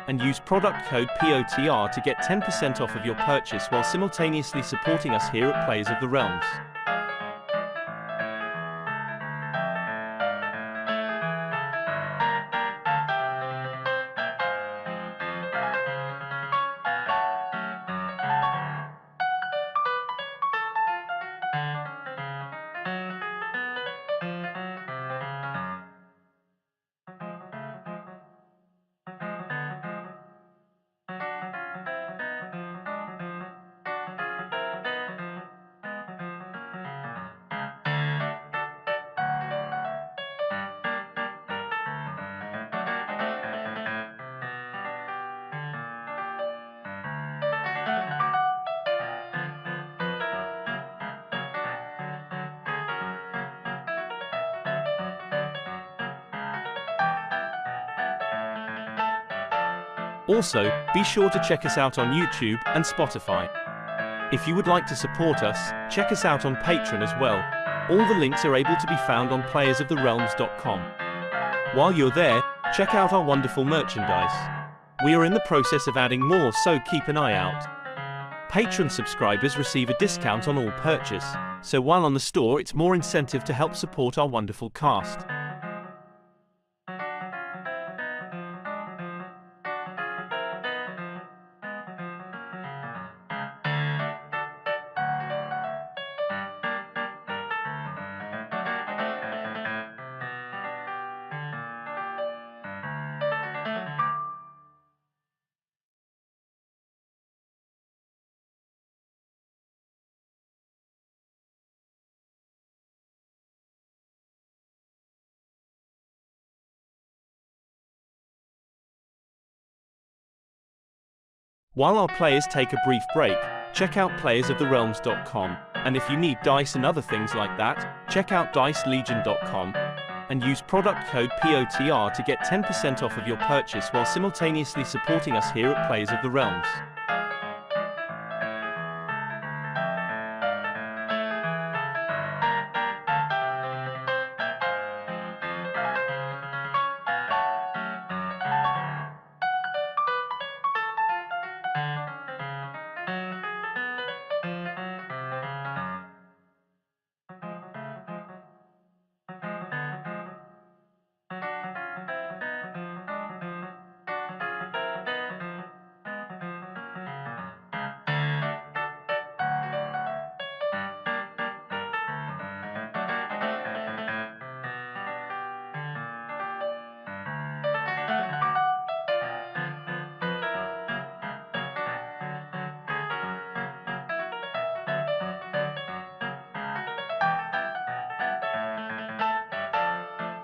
and use product code POTR to get 10% off of your purchase while simultaneously supporting us here at Players of the Realms. Also, be sure to check us out on YouTube and Spotify. If you would like to support us, check us out on Patreon as well. All the links are able to be found on playersoftherealms.com. While you're there, check out our wonderful merchandise. We are in the process of adding more, so keep an eye out. Patreon subscribers receive a discount on all purchase, so while on the store it's more incentive to help support our wonderful cast. While our players take a brief break, check out playersoftherealms.com, and if you need dice and other things like that, check out dicelegion.com, and use product code POTR to get 10% off of your purchase while simultaneously supporting us here at Players of the Realms.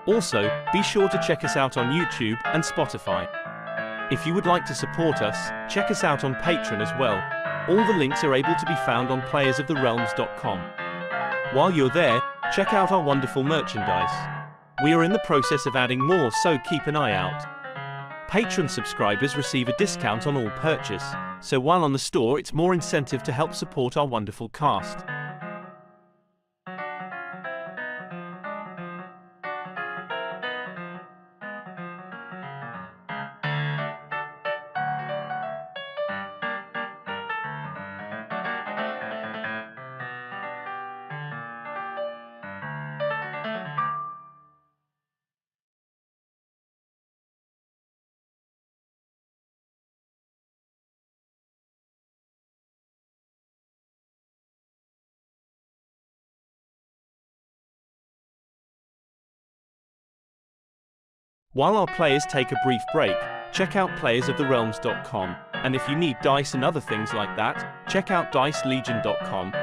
Also, be sure to check us out on YouTube and Spotify. If you would like to support us, check us out on Patreon as well. All the links are able to be found on playersoftherealms.com. While you're there, check out our wonderful merchandise. We are in the process of adding more, so keep an eye out. Patreon subscribers receive a discount on all purchase, so while on the store it's more incentive to help support our wonderful cast. While our players take a brief break, check out playersoftherealms.com, and if you need dice and other things like that, check out dicelegion.com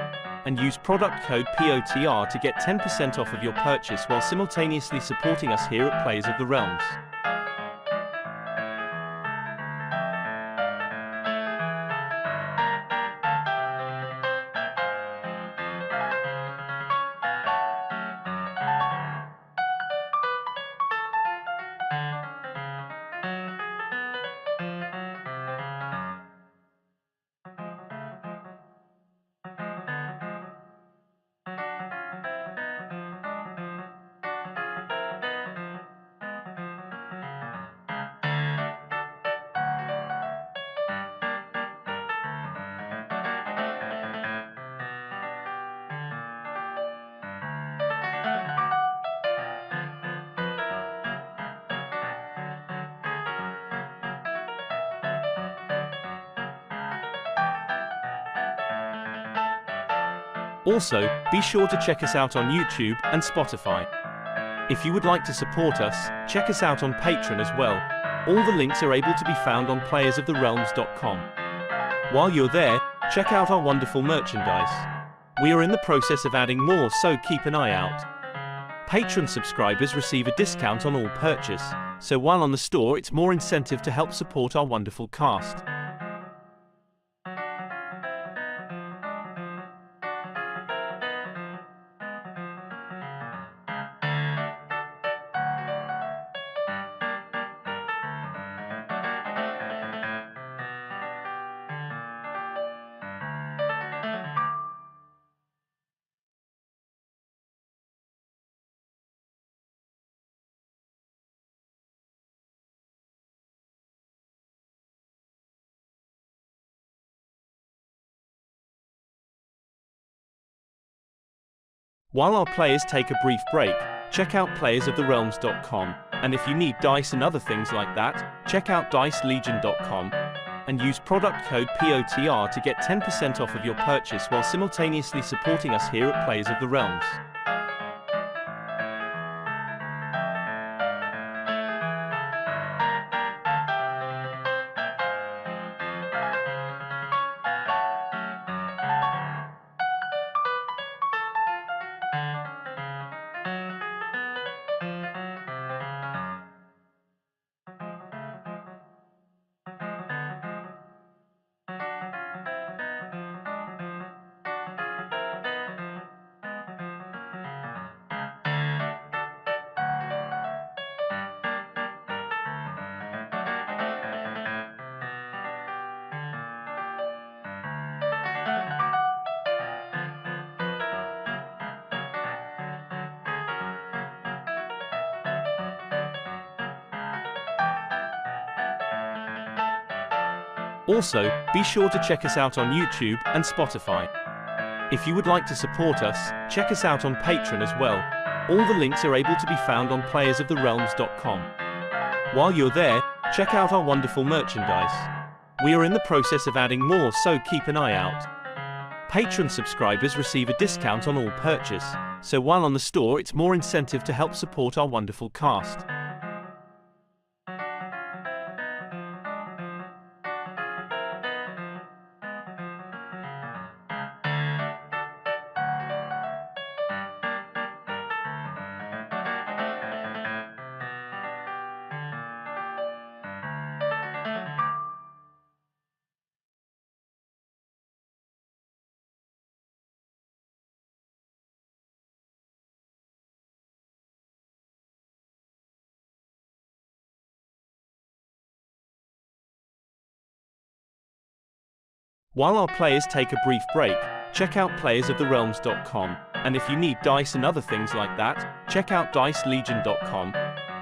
and use product code POTR to get 10% off of your purchase while simultaneously supporting us here at Players of the Realms. Also, be sure to check us out on YouTube and Spotify. If you would like to support us, check us out on Patreon as well. All the links are able to be found on playersoftherealms.com. While you're there, check out our wonderful merchandise. We are in the process of adding more, so keep an eye out. Patreon subscribers receive a discount on all purchase, so while on the store it's more incentive to help support our wonderful cast. While our players take a brief break, check out playersoftherealms.com, and if you need dice and other things like that, check out dicelegion.com and use product code POTR to get 10% off of your purchase while simultaneously supporting us here at Players of the Realms. Also, be sure to check us out on YouTube and Spotify. If you would like to support us, check us out on Patreon as well. All the links are able to be found on playersoftherealms.com. While you're there, check out our wonderful merchandise. We are in the process of adding more, so keep an eye out. Patreon subscribers receive a discount on all purchase, so while on the store it's more incentive to help support our wonderful cast. While our players take a brief break, check out playersoftherealms.com, and if you need dice and other things like that, check out dicelegion.com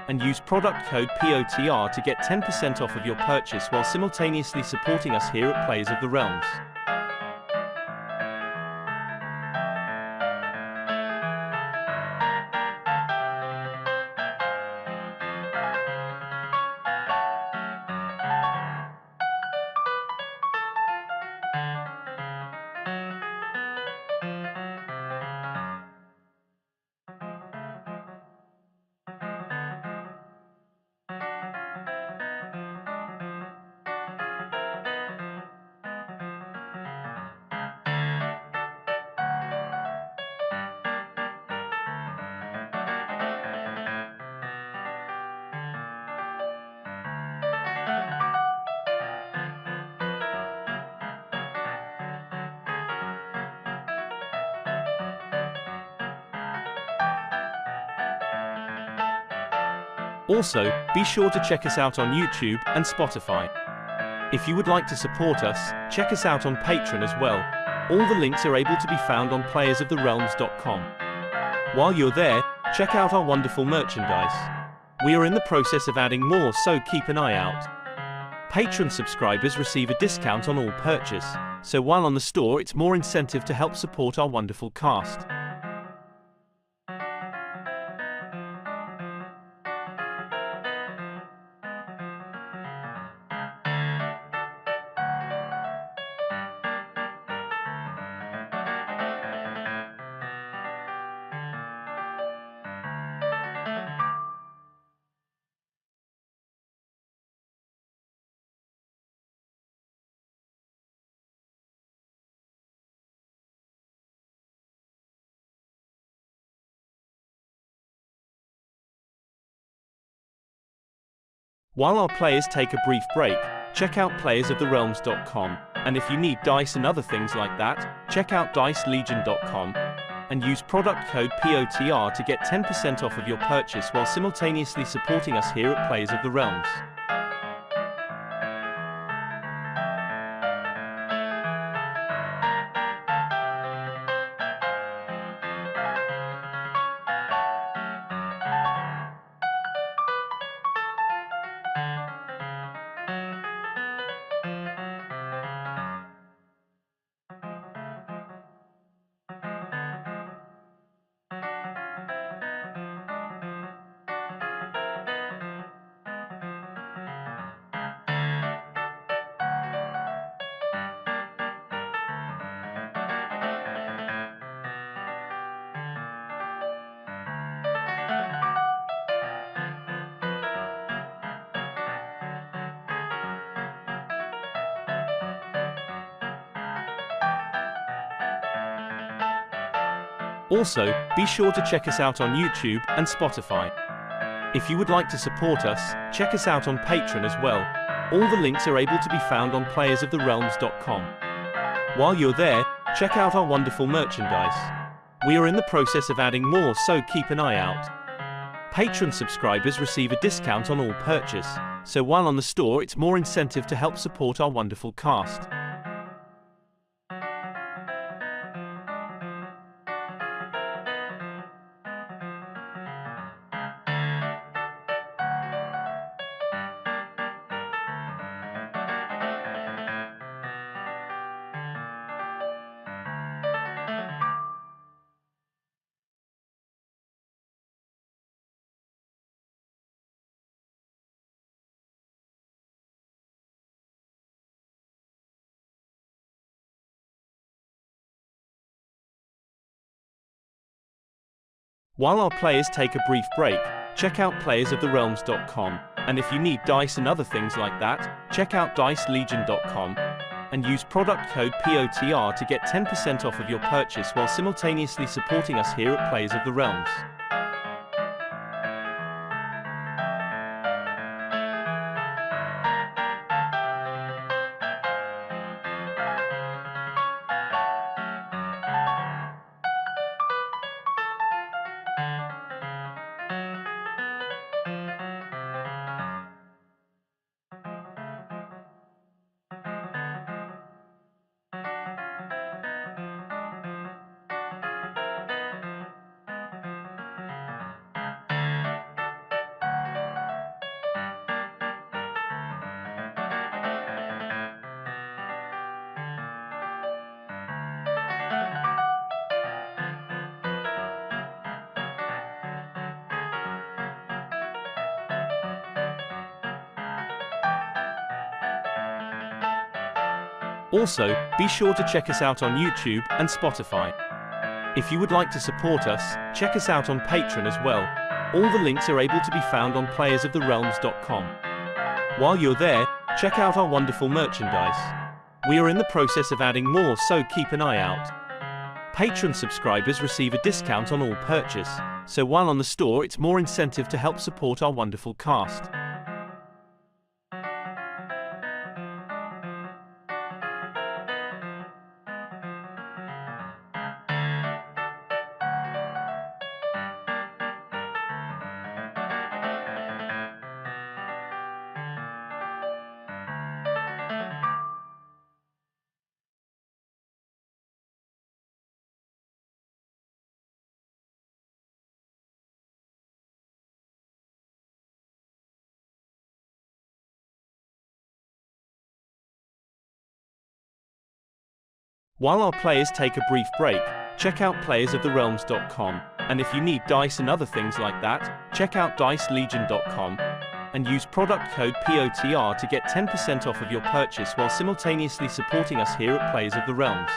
and use product code POTR to get 10% off of your purchase while simultaneously supporting us here at Players of the Realms. Also, be sure to check us out on YouTube and Spotify. If you would like to support us, check us out on Patreon as well. All the links are able to be found on playersoftherealms.com. While you're there, check out our wonderful merchandise. We are in the process of adding more, so keep an eye out. Patreon subscribers receive a discount on all purchase, so while on the store it's more incentive to help support our wonderful cast. While our players take a brief break, check out playersoftherealms.com, and if you need dice and other things like that, check out dicelegion.com and use product code POTR to get 10% off of your purchase while simultaneously supporting us here at Players of the Realms. Also, be sure to check us out on YouTube and Spotify. If you would like to support us, check us out on Patreon as well. All the links are able to be found on playersoftherealms.com. While you're there, check out our wonderful merchandise. We are in the process of adding more, so keep an eye out. Patreon subscribers receive a discount on all purchase, so while on the store it's more incentive to help support our wonderful cast. While our players take a brief break, check out playersoftherealms.com, and if you need dice and other things like that, check out dicelegion.com and use product code POTR to get 10% off of your purchase while simultaneously supporting us here at Players of the Realms. Also, be sure to check us out on YouTube and Spotify. If you would like to support us, check us out on Patreon as well. All the links are able to be found on playersoftherealms.com. While you're there, check out our wonderful merchandise. We are in the process of adding more, so keep an eye out. Patreon subscribers receive a discount on all purchase, so while on the store it's more incentive to help support our wonderful cast. While our players take a brief break, check out playersoftherealms.com, and if you need dice and other things like that, check out dicelegion.com, and use product code POTR to get 10% off of your purchase while simultaneously supporting us here at Players of the Realms.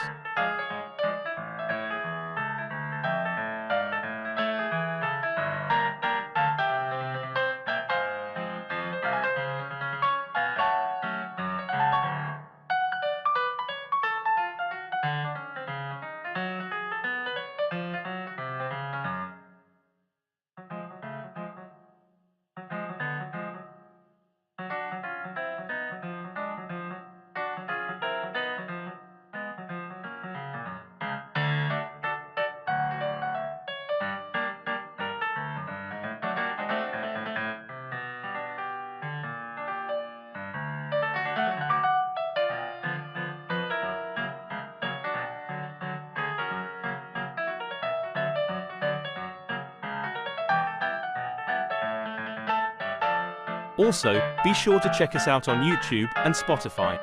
Also, be sure to check us out on YouTube and Spotify.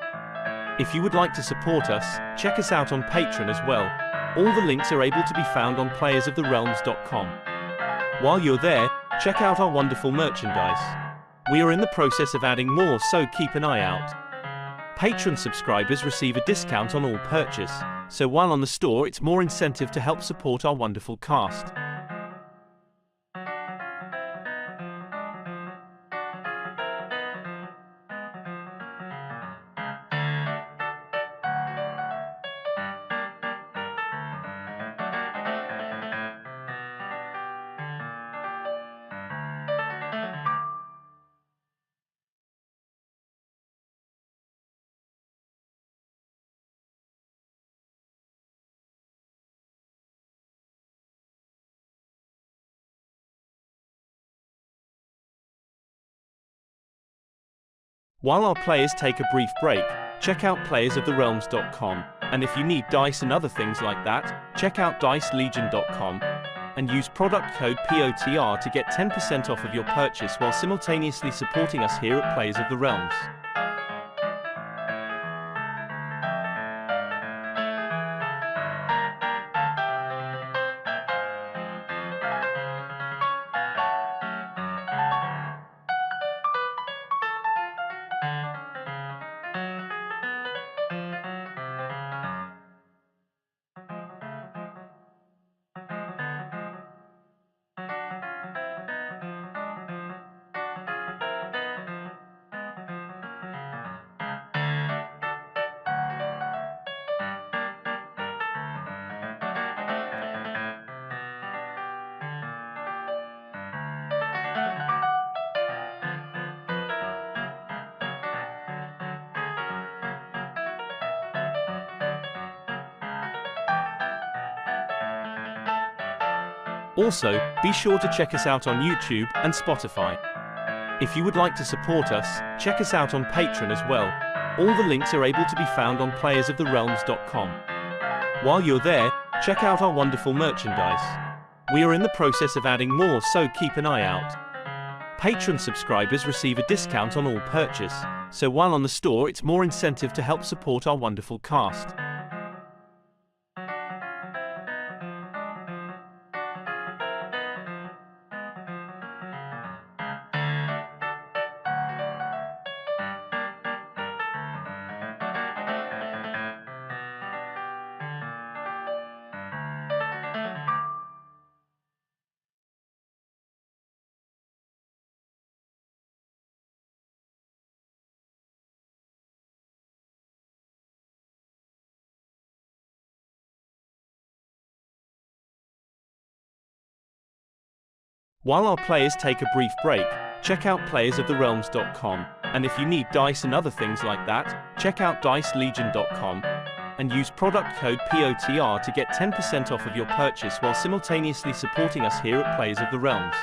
If you would like to support us, check us out on Patreon as well. All the links are able to be found on playersoftherealms.com. While you're there, check out our wonderful merchandise. We are in the process of adding more, so keep an eye out. Patreon subscribers receive a discount on all purchase, so while on the store it's more incentive to help support our wonderful cast. While our players take a brief break, check out playersoftherealms.com, and if you need dice and other things like that, check out dicelegion.com, and use product code POTR to get 10% off of your purchase while simultaneously supporting us here at Players of the Realms. Also, be sure to check us out on YouTube and Spotify. If you would like to support us, check us out on Patreon as well. All the links are able to be found on playersoftherealms.com. While you're there, check out our wonderful merchandise. We are in the process of adding more, so keep an eye out. Patreon subscribers receive a discount on all purchase, so while on the store it's more incentive to help support our wonderful cast. While our players take a brief break, check out playersoftherealms.com, and if you need dice and other things like that, check out dicelegion.com and use product code POTR to get 10% off of your purchase while simultaneously supporting us here at Players of the Realms.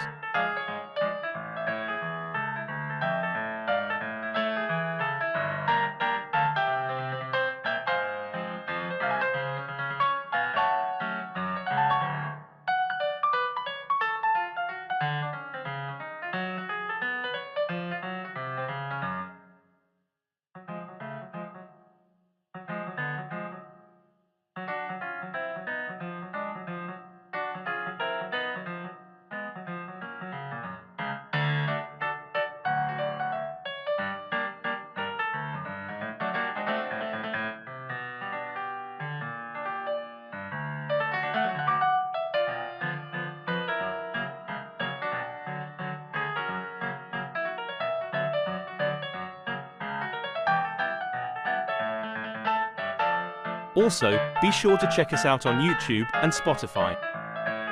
Also, be sure to check us out on YouTube and Spotify.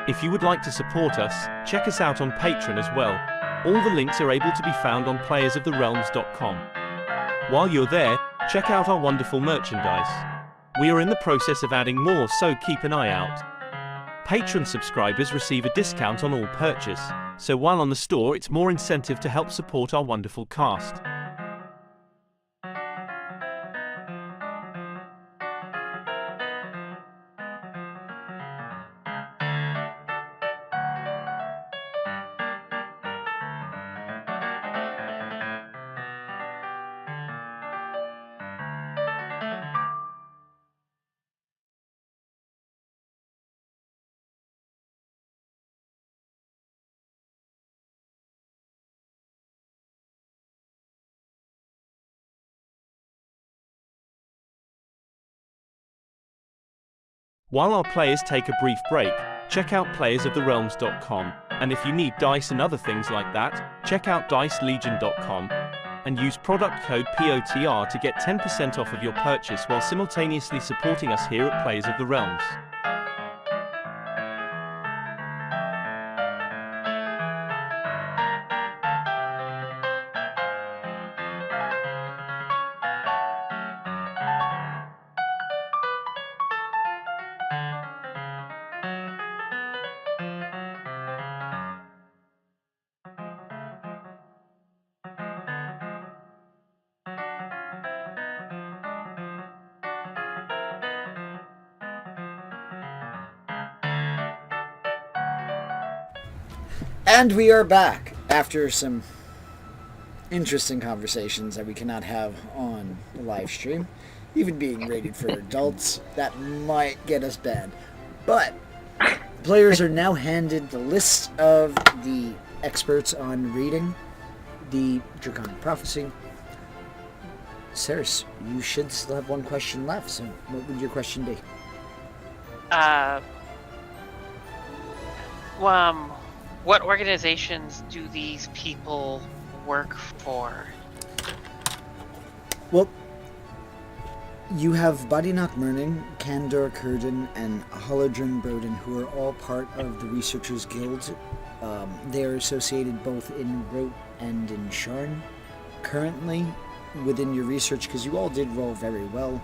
If you would like to support us, check us out on Patreon as well. All the links are able to be found on playersoftherealms.com. While you're there, check out our wonderful merchandise. We are in the process of adding more, so keep an eye out. Patreon subscribers receive a discount on all purchase, so while on the store it's more incentive to help support our wonderful cast. While our players take a brief break, check out playersoftherealms.com, and if you need dice and other things like that, check out dicelegion.com and use product code POTR to get 10% off of your purchase while simultaneously supporting us here at Players of the Realms. And we are back after some interesting conversations that we cannot have on the live stream. Even being rated for adults, that might get us banned. But players are now handed the list of the experts on reading the Draconic Prophecy. Ceres, you should still have one question left, so what would your question be? What organizations do these people work for? Well, you have Badinok Murning, Kandor Kurden, and Holodrin Broden, who are all part of the Researchers Guild. They are associated both in Rote and in Sharn. Currently, within your research, because you all did roll very well,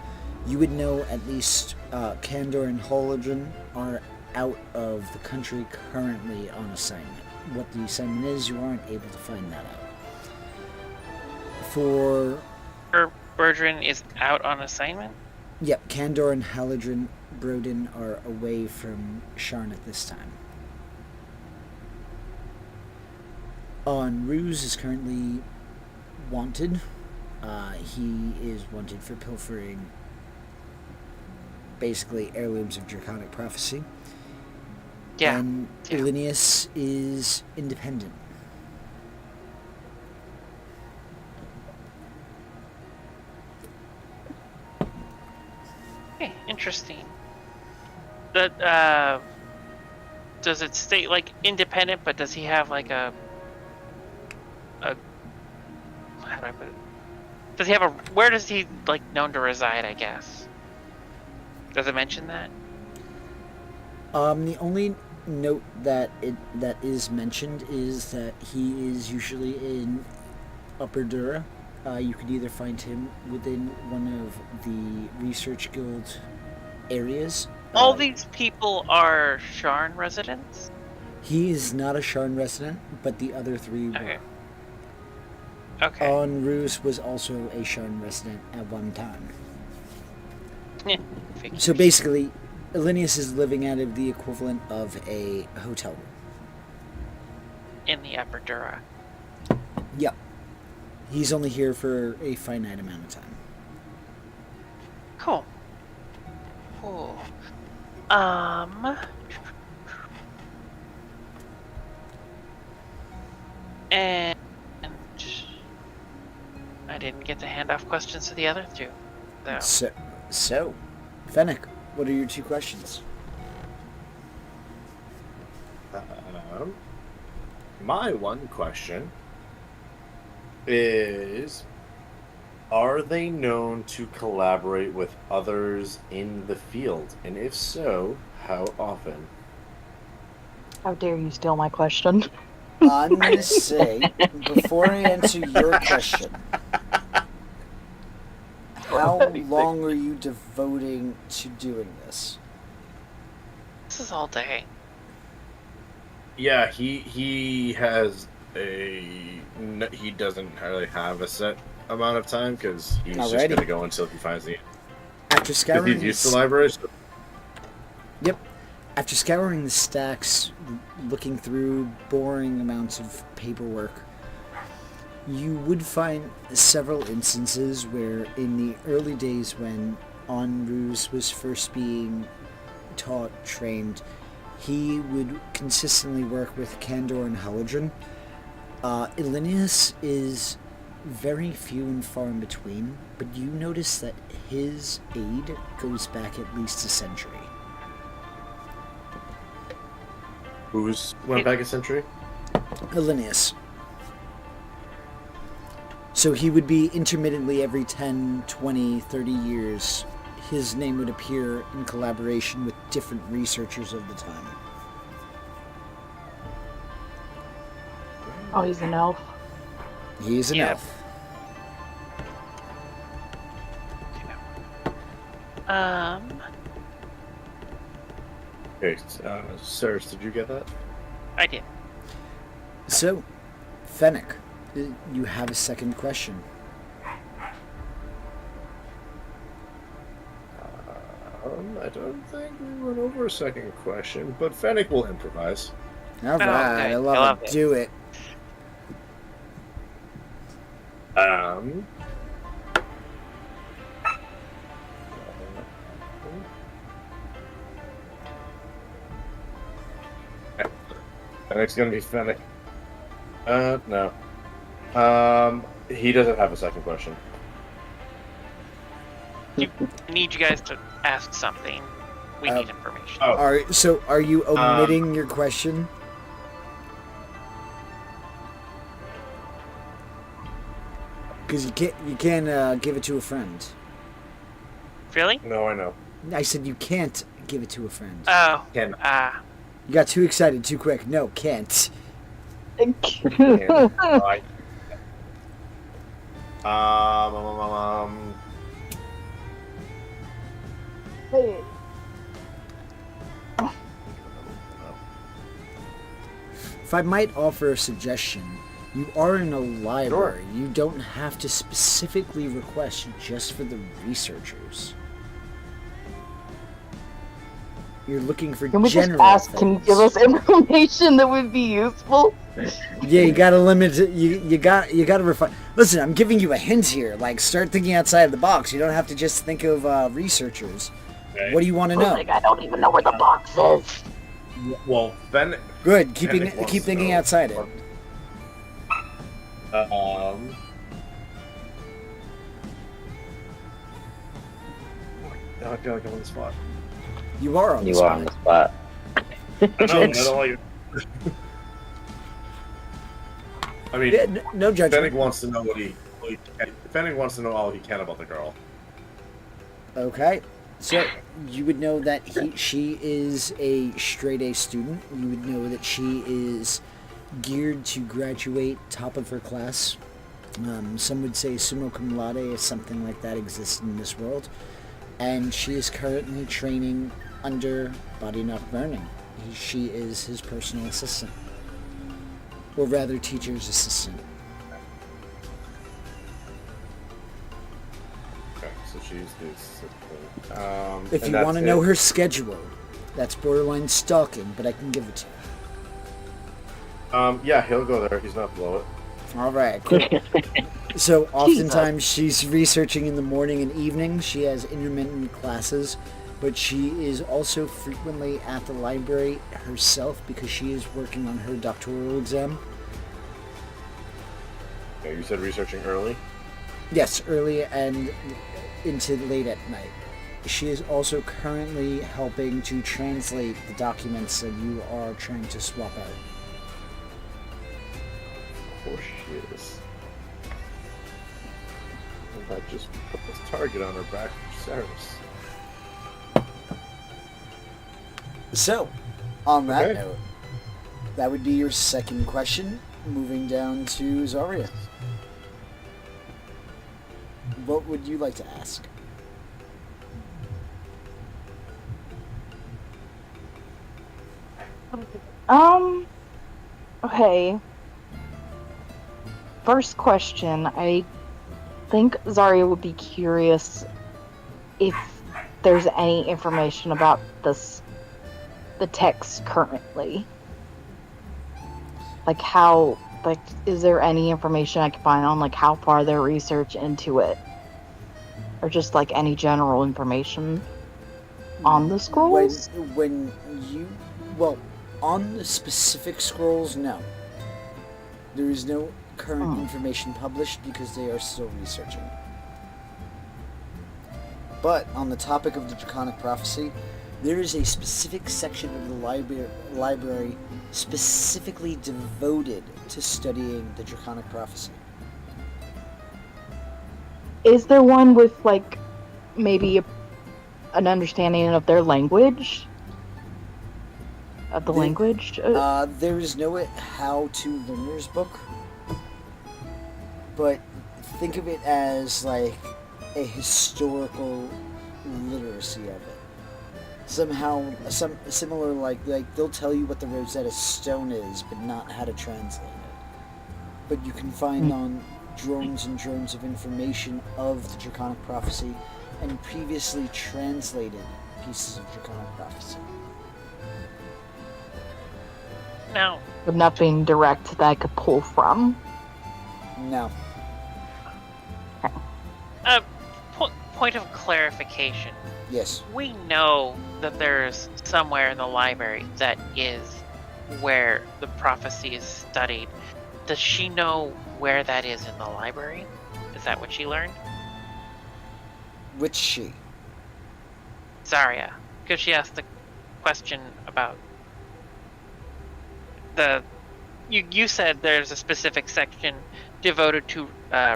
you would know at least Kandor and Holodrin are out of the country currently on assignment. What the assignment is, you aren't able to find that out. For... Berdrin is out on assignment? Yep, Kandor and Holodrin Broden are away from Sharn at this time. Ruse is currently wanted. He is wanted for pilfering basically heirlooms of Draconic Prophecy. Yeah. And Linnaeus is independent. Okay, interesting. That does it state like independent, but does he have like a how do I put it? Does he have a where does he like known to reside, I guess? Does it mention that? The only note that is mentioned is that he is usually in Upper Dura. You could either find him within one of the Research Guild areas. All these people are Sharn residents? He is not a Sharn resident, but the other three were. Okay. Okay. Onrus was also a Sharn resident at one time. Figures. So basically, Elinius is living out of the equivalent of a hotel room. In the Upper Dura. Yep. He's only here for a finite amount of time. Cool. Cool. And I didn't get to hand off questions to the other two. So, Fennec, what are your 2 questions? My one question is, are they known to collaborate with others in the field? And if so, how often? How dare you steal my question? I'm going to say, before I answer your question, how long are you devoting to doing this? This is all day. Yeah, he has he doesn't really have a set amount of time because he's just Alrighty. going to go until he finds the. After Because scouring he's used to libraries. Yep. After scouring the stacks, looking through boring amounts of paperwork, you would find several instances where in the early days when Onrus was first being taught, trained, he would consistently work with Kandor and Haladrin. Elinius is very few and far in between, but you notice that his aid goes back at least a century. Who's went back a century? Elinius. So he would be intermittently every 10, 20, 30 years, his name would appear in collaboration with different researchers of the time. Oh, he's an elf. He is an Yeah. elf. Okay, Cyrus, did you get that? I did. So, Fennec, you have a second question. I don't think we went over a second question, but Fennec will improvise. All right, okay. I I love love it. it. Do it. Fennec's gonna be Fennec. No. He doesn't have a second question. I need you guys to ask something. We need information. Oh. Are you omitting your question? Because you can't give it to a friend. Really? No, I know. I said you can't give it to a friend. Oh. Can. You got too excited too quick. No, can't. Right. Hey, If I might offer a suggestion, you are in a library. You don't have to specifically request just for the researchers. You're looking for can we just general ask? Can you things. give us information that would be useful? Yeah, you gotta limit it. You gotta refine. Listen, I'm giving you a hint here. Like, start thinking outside the box. You don't have to just think of researchers. Okay. What do you want to know? Like, I don't even know where the box is. Well, Fennec. Good. Fennec wants Keep to thinking know outside it. what- I feel like I'm on the spot. You are on the You spot. are on the spot. I Jinx. don't like. I mean, Yeah, no judgment. Fennec wants to know what he Fennec wants to know all he can about the girl. Okay. So you would know that she is a straight A student. You would know that she is geared to graduate top of her class. Some would say summa cum laude, or something like that exists in this world. And she is currently training under Body Not Burning. She is his personal assistant. Or rather, teacher's assistant. Okay, so she's the assistant. If and you want to that's know it. her schedule, that's borderline stalking, but I can give it to you. Yeah, he'll go there. He's not below it. All right, cool. So oftentimes she's researching in the morning and evening. She has intermittent classes, but she is also frequently at the library herself because she is working on her doctoral exam. Okay, you said researching early? Yes, early and into late at night. She is also currently helping to translate the documents that you are trying to swap out. Of course she is. I just put this target on her back for Ceres. So, on that Okay. note, that would be your second question. Moving down to Zarya. What would you like to ask? Okay. First question. I think Zarya would be curious if there's any information about the text currently. Like how, is there any information I can find on like how far their research into it? Or just like any general information on the scrolls? When you, well, on the specific scrolls, no. There is no current information published because they are still researching. But on the topic of the Draconic Prophecy, there is a specific section of the library specifically devoted to studying the Draconic Prophecy. Is there one with like maybe an understanding of their language? Of the language? There is no how-to learner's book, but think of it as like a historical literacy of it. Somehow, similar like they'll tell you what the Rosetta Stone is, but not how to translate it. But you can find on drones and drones of information of the Draconic Prophecy and previously translated pieces of Draconic Prophecy. Now, But nothing direct that I could pull from. No. point of clarification. Yes. We know that there's somewhere in the library that is where the prophecy is studied. Does she know where that is in the library? Is that what she learned? Which she? Zarya. Because she asked the question about the... You said there's a specific section devoted to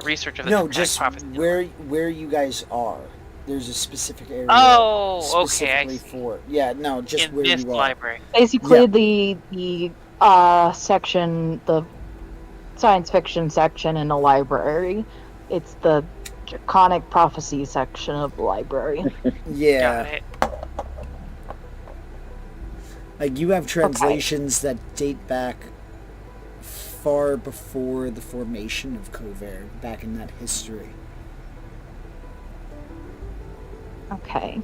research of the No, Draconic just prophecy. where you guys are. There's a specific area. Oh, okay, I specifically see. for yeah. No, just In where this you are. library. Basically, Yeah. the section, the science fiction section in the library, it's the Draconic Prophecy section of the library. Yeah. Got it. Like you have translations that date back far before the formation of Cover, back in that history. Okay.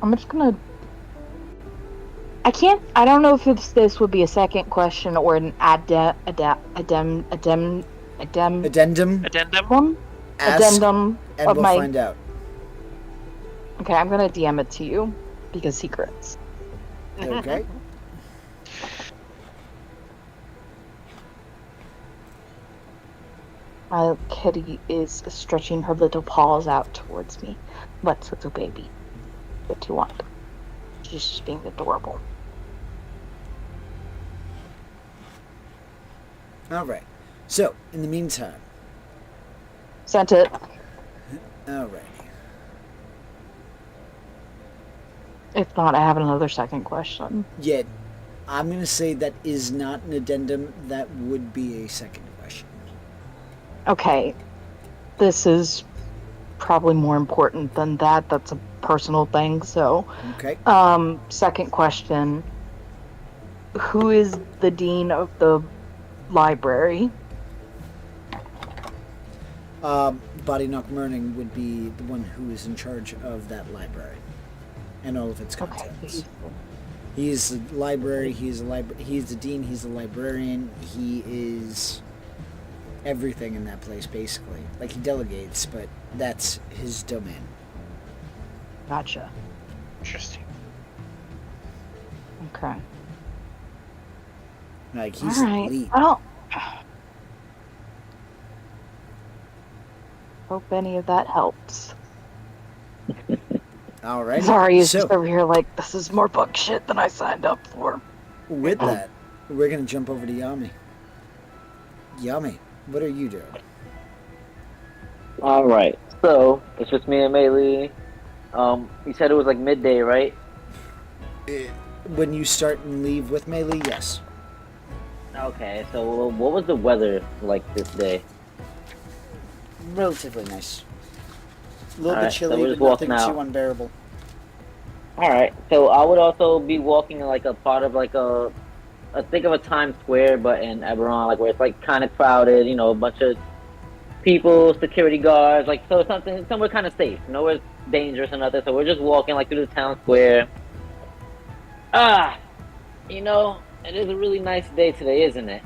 I'm just gonna... I don't know if this would be a second question or an addendum. Addendum. Addendum? Ask, Addendum and of we'll my... find out. Okay, I'm gonna DM it to you, because secrets. Okay. My kitty is stretching her little paws out towards me. What, little baby? What do you want? She's just being adorable. All right. So, in the meantime, Sent it. all right. If not, I have another second question. Yet, I'm going to say that is not an addendum. That would be a second question. Okay, this is probably more important than that. That's a personal thing. So, Okay. second question: who is the dean of the library? Body Knock Merning would be the one who is in charge of that library and all of its contents. Okay. He is the library. He is the dean. He's the librarian. He is everything in that place, basically. Like, he delegates, but that's his domain. Gotcha. Interesting. Okay. Like, he's All right. elite. Well, hope any of that helps. All right. Sorry, he's So, just over here like, this is more book shit than I signed up for. with that, we're gonna jump over to Yami. Yami, what are you doing? All right. So it's just me and Maylee. You said it was like midday, right? When you start and leave with Melee, yes. Okay. So what was the weather like this day? Relatively nice. A little bit Alright, so chilly, we're but just walking nothing out. too unbearable. All right. So I would also be walking in like a part of like a think of a Times Square, but in Eberron, like where it's like kind of crowded. You know, a bunch of people, security guards, like so somewhere kind of safe, nowhere dangerous or nothing. So we're just walking like through the town square. You know, it is a really nice day today, isn't it?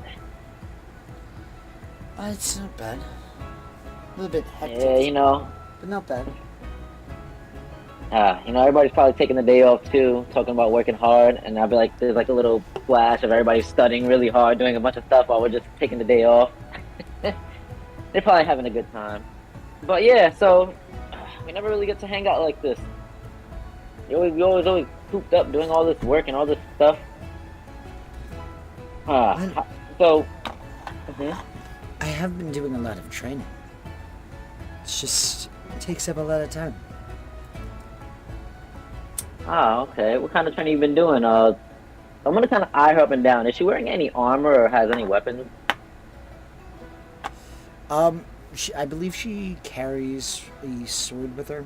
It's not bad. A little bit hectic, Yeah, you know. but not bad. You know, everybody's probably taking the day off too, talking about working hard, and I'll be like, there's like a little flash of everybody studying really hard, doing a bunch of stuff while we're just taking the day off. They're probably having a good time. But yeah, so we never really get to hang out like this. We always cooped up doing all this work and all this stuff. So, I have been doing a lot of training. It takes up a lot of time. okay. What kind of training you been doing? I'm gonna kind of eye her up and down. Is she wearing any armor or has any weapons? I believe she carries a sword with her.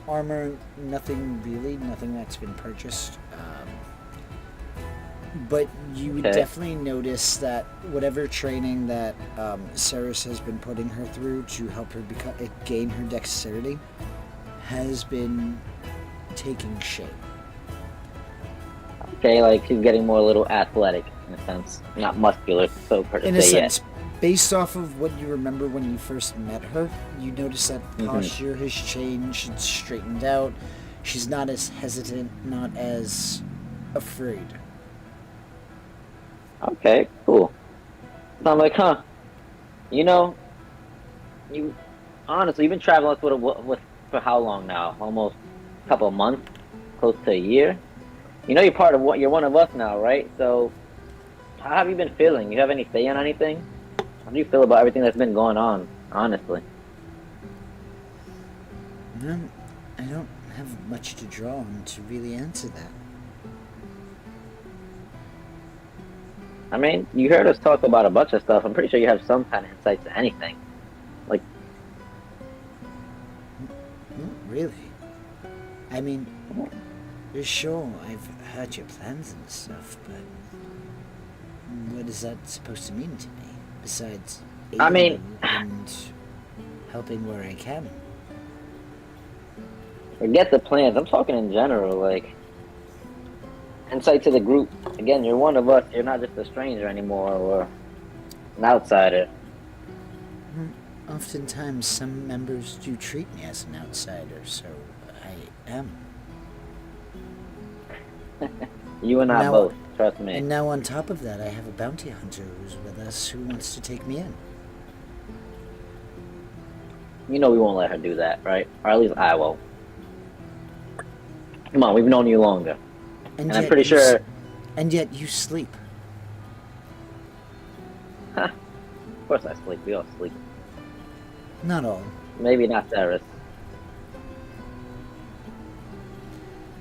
Armor, nothing really, nothing that's been purchased. But you would Okay. definitely notice that whatever training that Ceres has been putting her through to help her gain her dexterity has been taking shape. Okay, like she's getting more a little athletic in a sense, not muscular. So per In a se, sense, based off of what you remember when you first met her, you notice that posture has changed, it's straightened out. She's not as hesitant, not as afraid. Okay, cool. So I'm like, you know, you honestly, you've been traveling with for how long now? Almost a couple of months, close to a year. You know, you're one of us now, right? So, how have you been feeling? You have any say on anything? How do you feel about everything that's been going on? Honestly, I don't have much to draw on to really answer that. I mean, you heard us talk about a bunch of stuff. I'm pretty sure you have some kind of insight to anything. Like, Not really. I mean, you're sure I've heard your plans and stuff, but what is that supposed to mean to me? Besides I mean- aiding you and helping where I can. forget the plans. I'm talking in general, like insight to the group. Again, you're one of us. You're not just a stranger anymore or an outsider. Oftentimes, some members do treat me as an outsider, so I am. You and I Now- both. Trust me. And now on top of that, I have a bounty hunter who's with us who wants to take me in. You know we won't let her do that, right? Or at least I won't. Come on, we've known you longer. And I'm yet pretty you s- sure... And yet you sleep. Of course I sleep. We all sleep. Not all. Maybe not Ceres.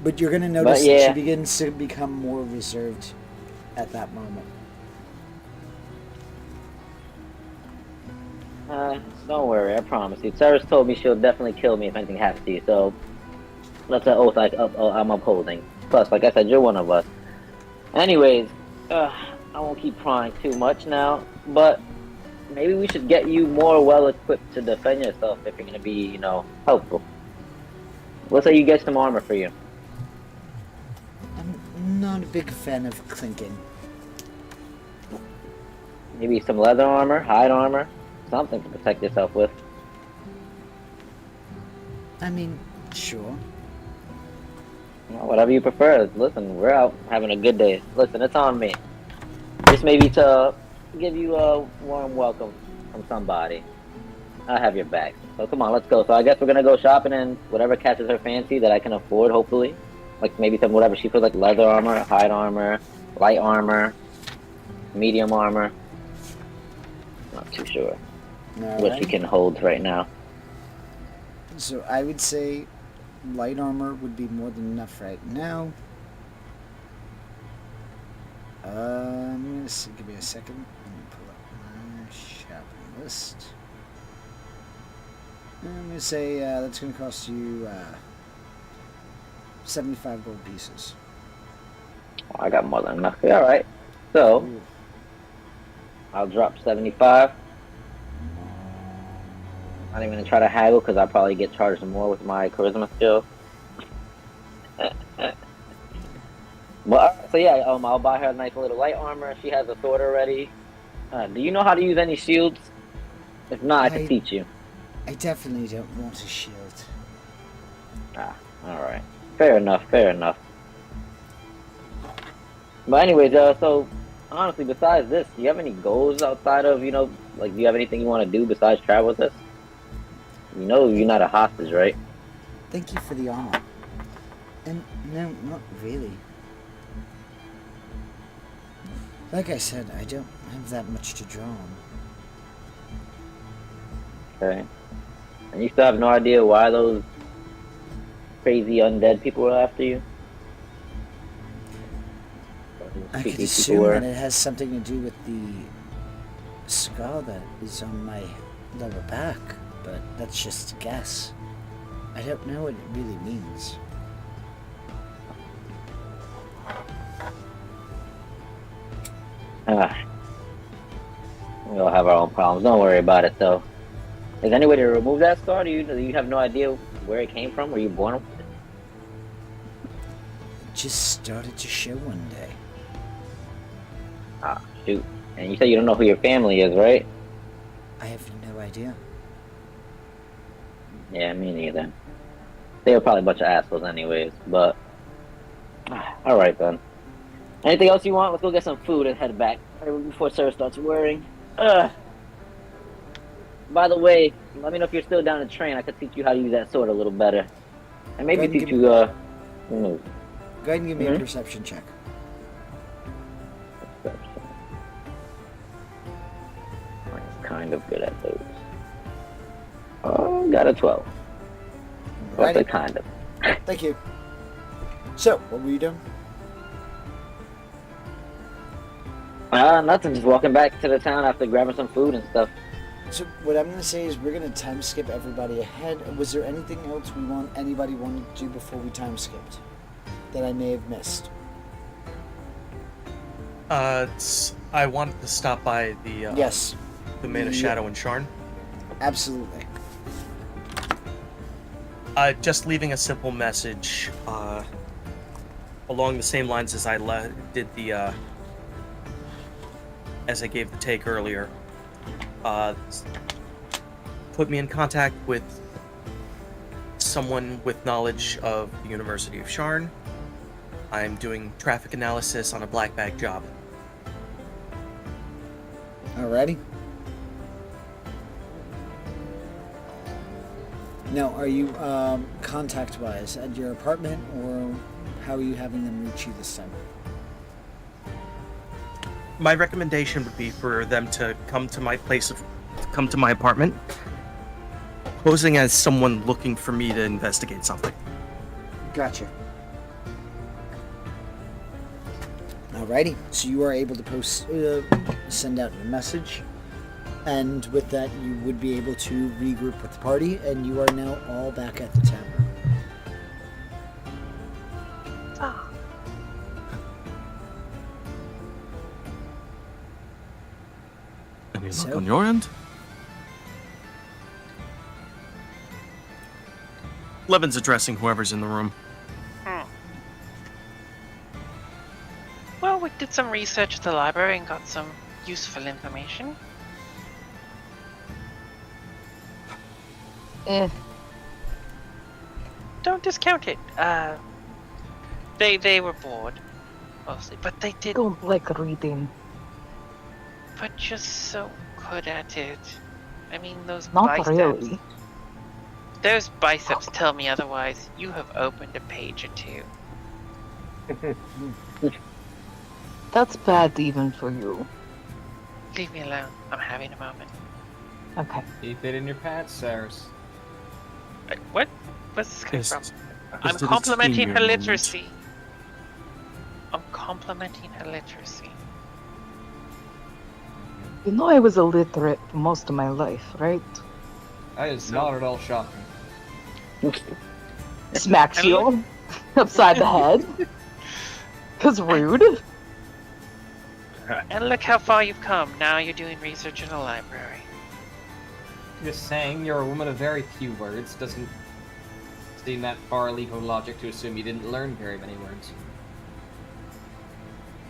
But you're gonna notice that yeah. she begins to become more reserved at that moment. Don't worry, I promise you. Sarah's told me she'll definitely kill me if anything happens to you, so that's an oath I'm upholding. Plus, like I said, you're one of us. Anyways, I won't keep prying too much now, but maybe we should get you more well-equipped to defend yourself if you're gonna be, you know, helpful. Let's say you get some armor for you. I'm not a big fan of clinking. Maybe some leather armor, hide armor, something to protect yourself with. I mean, sure. You know, whatever you prefer. Listen, we're out having a good day. Listen, it's on me. Just maybe to give you a warm welcome from somebody. I have your back. So come on, let's go. So I guess we're gonna go shopping and whatever catches her fancy that I can afford, hopefully. Like maybe some whatever she feels like, leather armor, hide armor, light armor, medium armor. Not too sure what she Alright. can hold right now. So I would say light armor would be more than enough right now. I'm gonna see, give me a second. Let me pull up my shopping list. I'm gonna say that's gonna cost you 75 gold pieces. Oh, I got more than enough. All right. So Ooh. I'll drop 75. I'm not even gonna try to haggle because I'll probably get charged more with my charisma skill. But so yeah, I'll buy her a nice little light armor. She has a sword already. Do you know how to use any shields? If not, I can teach you. I definitely don't want a shield. Ah, all right. Fair enough. Fair enough. But anyways, so honestly, besides this, do you have any goals outside of, you know, like, do you have anything you want to do besides travel with us? You know, you're not a hostage, right? Thank you for the honor. And no, not really. Like I said, I don't have that much to draw on. Okay. And you still have no idea why those crazy undead people were after you? I Who could these people assume were? that it has something to do with the scar that is on my lower back, but that's just a guess. I don't know what it really means. We all have our own problems. Don't worry about it, though. Is there any way to remove that scar? Do you have no idea where it came from? Were you born with it? It just started to show one day. Ah, shoot. And you said you don't know who your family is, right? I have no idea. Yeah, me neither. They were probably a bunch of assholes anyways, but... Alright then. Anything else you want? Let's go get some food and head back before Sarah starts worrying. By the way, let me know if you're still down to train. I could teach you how to use that sword a little better. And maybe Go ahead and teach give you, move. Go ahead and give me a Mhm. perception check. I'm kind of good at those. Oh, got a 12. What's Alrighty. a kind of? Thank you. So, what were you doing? Nothing. Just walking back to the town after grabbing some food and stuff. So what I'm going to say is we're going to time skip everybody ahead. Was there anything else anybody wanted to do before we time skipped that I may have missed? I wanted to stop by the Yes, the Maid of Shadow and Sharn. absolutely. Just leaving a simple message along the same lines as I did the as I gave the take earlier. Put me in contact with someone with knowledge of the University of Sharn. I'm doing traffic analysis on a black bag job. Alrighty. Now, are you contact-wise at your apartment, or how are you having them reach you this time? My recommendation would be for them to come to my apartment, posing as someone looking for me to investigate something. Gotcha. Alrighty, so you are able to send out your message, and with that you would be able to regroup with the party, and you are now all back at the tavern. Ah. Any luck So? on your end? Levin's addressing whoever's in the room. Well, we did some research at the library and got some useful information. Don't discount it. They were bored, mostly, but they did. Don't like reading. But just so good at it. I mean, those Not biceps. really. Those biceps tell me otherwise. You have opened a page or two. That's bad even for you. Leave me alone. I'm having a moment. Okay. Keep it in your pants, Cyrus. Wait, what? Where's this coming Is- from? is I'm it a complimenting senior her moment? literacy. I'm complimenting her literacy. You know I was illiterate for most of my life, right? That is So- not at all shocking. Smacks And you upside the head. 'Cause rude. And look how far you've come. Now you're doing research in a library. Just saying, you're a woman of very few words. Doesn't seem that far a leap of logic to assume you didn't learn very many words.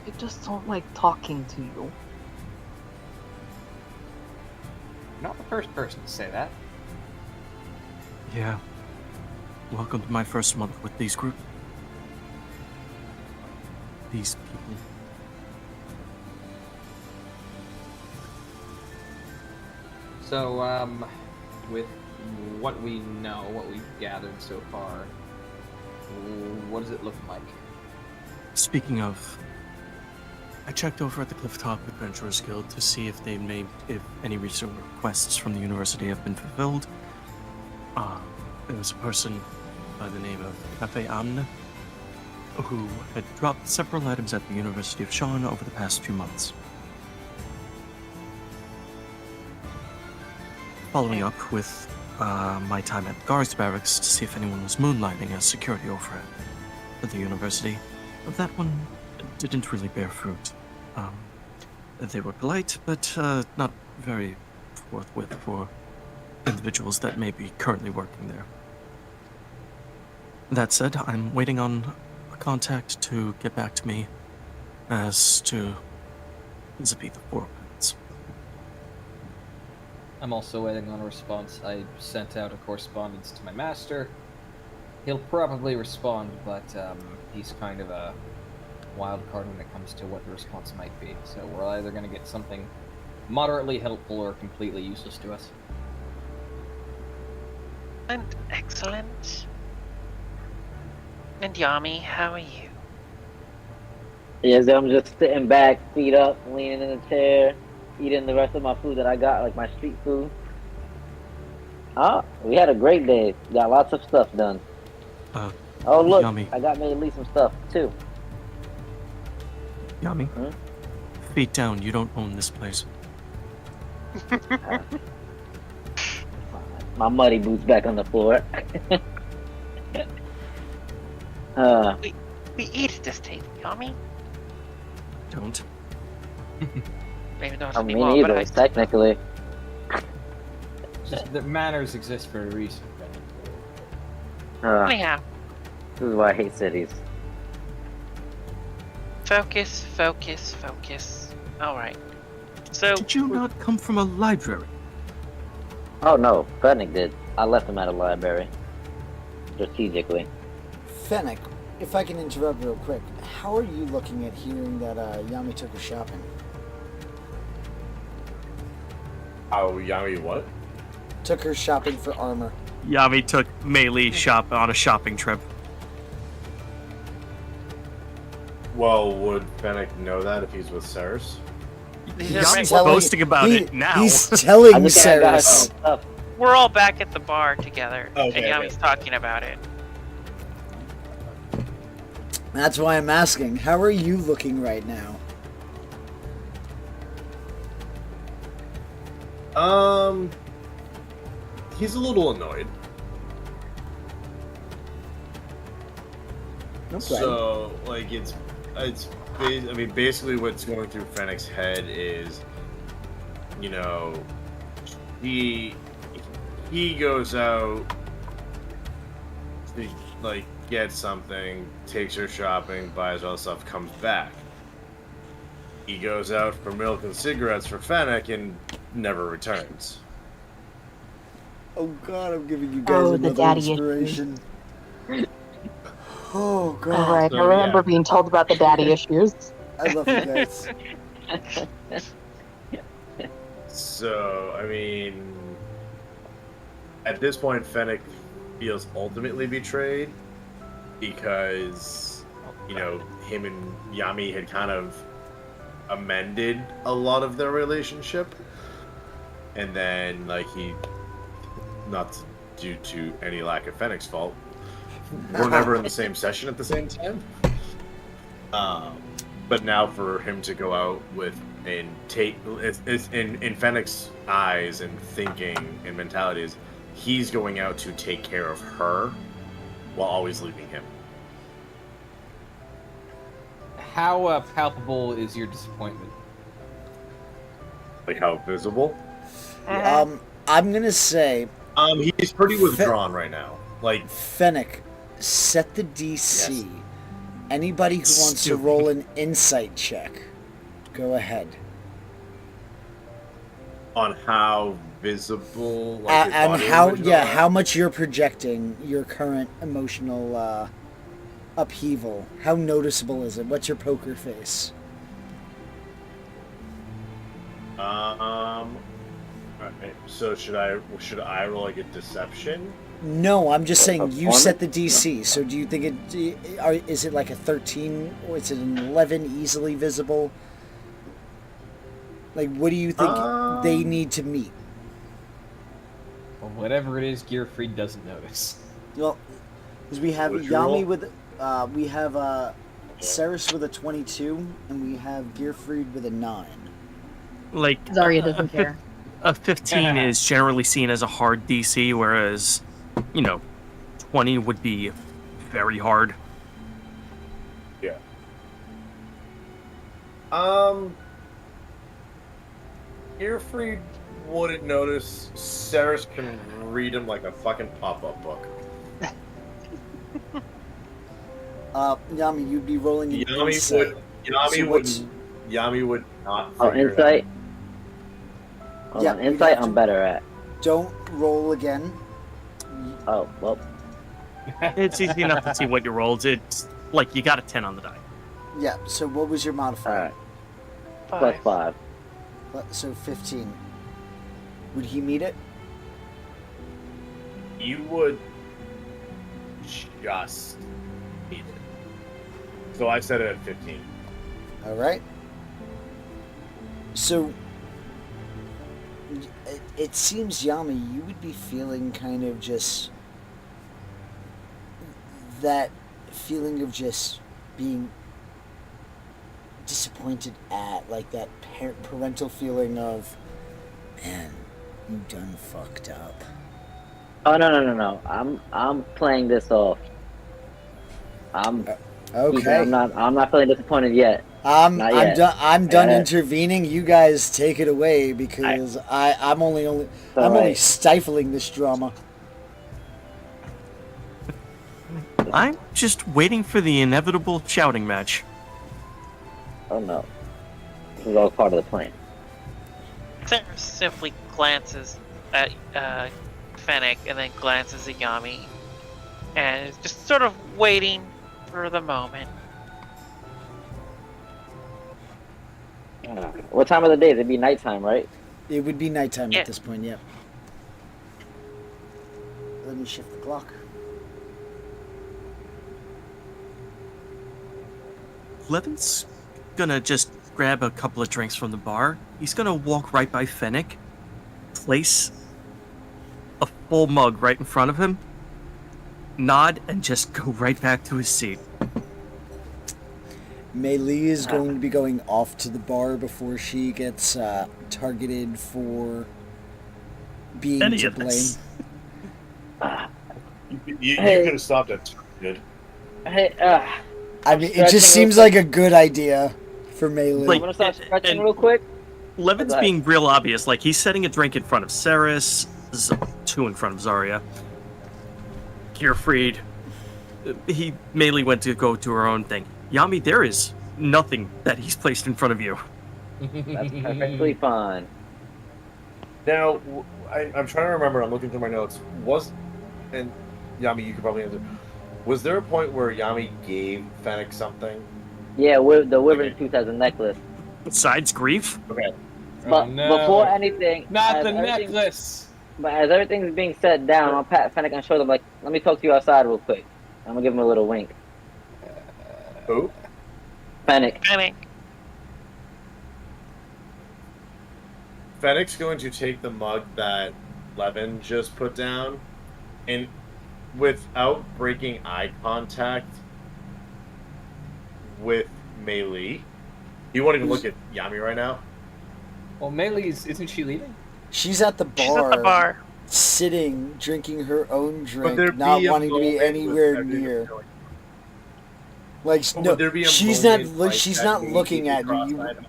I just don't like talking to you. Not the first person to say that. Yeah. Welcome to my first month with these group. These people. So, with what we know, what we've gathered so far, what does it look like? Speaking of, I checked over at the Clifftop Adventurers Guild to see if if any recent requests from the university have been fulfilled. There was a person by the name of Cafe Amne who had dropped several items at the University of Sean over the past few months. Following up with my time at the guards barracks to see if anyone was moonlighting as security over at the university. That one didn't really bear fruit. They were polite, but not very forthwith for individuals that may be currently working there. That said, I'm waiting on a contact to get back to me as to Zippy the Fourpence. I'm also waiting on a response. I sent out a correspondence to my master. He'll probably respond, but he's kind of a wild card when it comes to what the response might be. So we're either going to get something moderately helpful or completely useless to us. And excellent. And Yami, how are you? Yes, I'm just sitting back, feet up, leaning in the chair, eating the rest of my food that I got, like my street food. We had a great day. Got lots of stuff done. Oh, look, Yummy. I got May Lee some stuff, too. Yami? Hmm? Feet down, you don't own this place. My muddy boots back on the floor. We eat at this table, Yami. Don't. Maybe not I mean, anymore, but either, I technically. Just that manners exist for a reason. anyhow. This is why I hate cities. Focus, focus, focus. Alright. So Did you not come from a library? Oh no, Fennick did. I left him at a library. Strategically. Fennec, if I can interrupt real quick, how are you looking at hearing that Yami took her shopping? Oh, Yami, what? Took her shopping for armor. Yami took Meili shop on a shopping trip. Well, would Fennec know that if he's with Cyrus? these are Yami's right- boasting about it now. He's telling I just got her Cyrus. some stuff. we're all back at the bar together, Okay, and Yami's okay. talking about it. That's why I'm asking. How are you looking right now? He's a little annoyed. Okay. So, like, I mean, basically what's going through Fennec's head is, you know, he goes out to, like, get something, takes her shopping, buys all the stuff, comes back. He goes out for milk and cigarettes for Fennec and never returns. Oh God, I'm giving you guys the another daddy inspiration. Oh God, Alright, So, I remember yeah. being told about the daddy issues. I love you guys. So, I mean, at this point, Fennec feels ultimately betrayed because, you know, him and Yami had kind of amended a lot of their relationship. And then, like, not due to any lack of Fennec's fault, we're never in the same session at the same time. But now for him to go out with and take, it's in Fennec's eyes and thinking and mentality is he's going out to take care of her while always leaving him. How palpable is your disappointment? Like how visible? I'm gonna say, He's pretty withdrawn right now. Like, Fennec, set the DC. Yes. Anybody who wants to Stupid. roll an insight check, go ahead. on how visible, like, his And body how, language yeah, and all how much you're projecting your current emotional upheaval. How noticeable is it? What's your poker face? that? Alright, so should I roll like a deception? No, I'm just saying you Performance? set the DC. So do you think is it like a 13 or is it an 11 easily visible? Like, what do you think they need to meet? Well, whatever it is, Gearfried doesn't notice. Well, because we have What's your Yami roll? with, we have Ceres with a 22, and we have Gearfried with a 9. Like Zarya doesn't care. a 15 is generally seen as a hard DC, whereas, you know, 20 would be very hard. Yeah. Earfried wouldn't notice. Ceres can read him like a fucking pop-up book. Yami, you'd be rolling an insight. Yami would not Oh, figure it out. insight. Hold Yeah, on, you'd insight. have I'm to- better at. Don't roll again. Oh well. It's easy enough to see what you rolled. It's like you got a 10 on the die. Yeah, so what was your All modifier? right. +5. So 15. Would he meet it? You would just need it. So I set it at 15. Alright. So, it seems, Yami, you would be feeling kind of just that feeling of just being disappointed at, like that parental feeling of, man, you done fucked up. Oh no. I'm playing this off. I'm Okay. I'm not feeling disappointed yet. I'm Not I'm yet. done. I'm done Uh, intervening. You guys take it away because I'm only I'm only alright. stifling this drama. I'm just waiting for the inevitable shouting match. Oh no. This is all part of the plan. Sarah simply glances at Fennec and then glances at Yami and is just sort of waiting for the moment. What time of the day? It'd be nighttime, right? It would be nighttime Yeah. at this point. Yep. Let me shift the clock. Levin's gonna just grab a couple of drinks from the bar. He's gonna walk right by Fennec, place a full mug right in front of him, nod, and just go right back to his seat. Mei Li is going to be going off to the bar before she gets targeted for being Any to of blame. this. You Hey. could have stopped it. Good. Hey, I mean, it Stretching just seems real like a good idea for Mei Li. I'm Like- gonna start stretching and- real quick. Levin's Go ahead. being real obvious. Like, he's setting a drink in front of Ceres, two in front of Zarya. Gearfried. He mainly went to go do her own thing. Yami, there is nothing that he's placed in front of you. That's perfectly fine. Now, I'm trying to remember. I'm looking through my notes. And Yami, you could probably answer. Was there a point where Yami gave Fennec something? Yeah, the Wyvern Okay. Tooth as a necklace. Besides grief, Okay. But Oh, no. before anything, Not as the everything- necklace. But as everything's being set down, I'll pat Fennec on the shoulder, like, let me talk to you outside real quick. I'm gonna give him a little wink. Who? Fennec. Panic. Fennec's going to take the mug that Levin just put down, and without breaking eye contact with Mei Li, he won't even look at Yami right now. Well, Melee's isn't she leaving? She's at the She's at the bar. sitting, drinking her own Would drink, there not be a wanting to be moment anywhere with Fennec near. going, Like, Would no, there be a she's not. moment Look, like she's that not maybe looking at you. cross-eyed?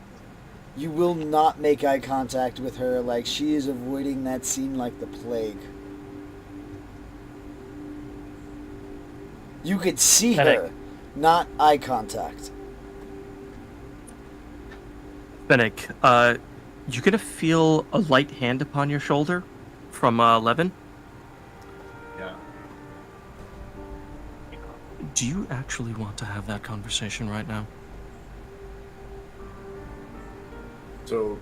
You will not make eye contact with her. Like, she is avoiding that scene like the plague. You could see her, not eye contact. Fennec, you're gonna feel a light hand upon your shoulder from Levin. Yeah. Do you actually want to have that conversation right now? So,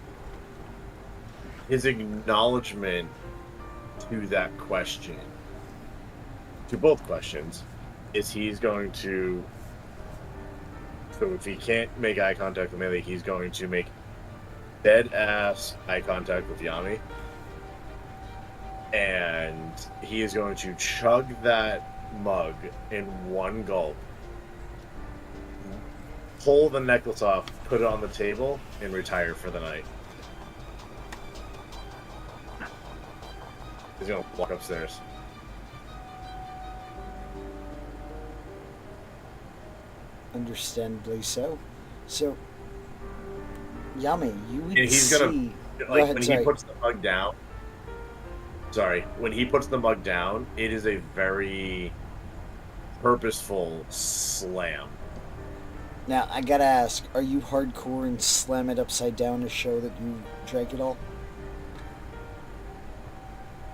his acknowledgement to that question, to both questions, is he's going to. So, if he can't make eye contact with Melee, he's going to make dead ass eye contact with Yami. And he is going to chug that mug in one gulp, pull the necklace off, put it on the table, and retire for the night. He's gonna walk upstairs. Understandably so. So, Yami, you would And he's gonna- see. Like ahead, when sorry. he puts the mug down. Sorry, when he puts the mug down, it is a very purposeful slam. Now, I gotta ask, are you hardcore and slam it upside down to show that you drank it all?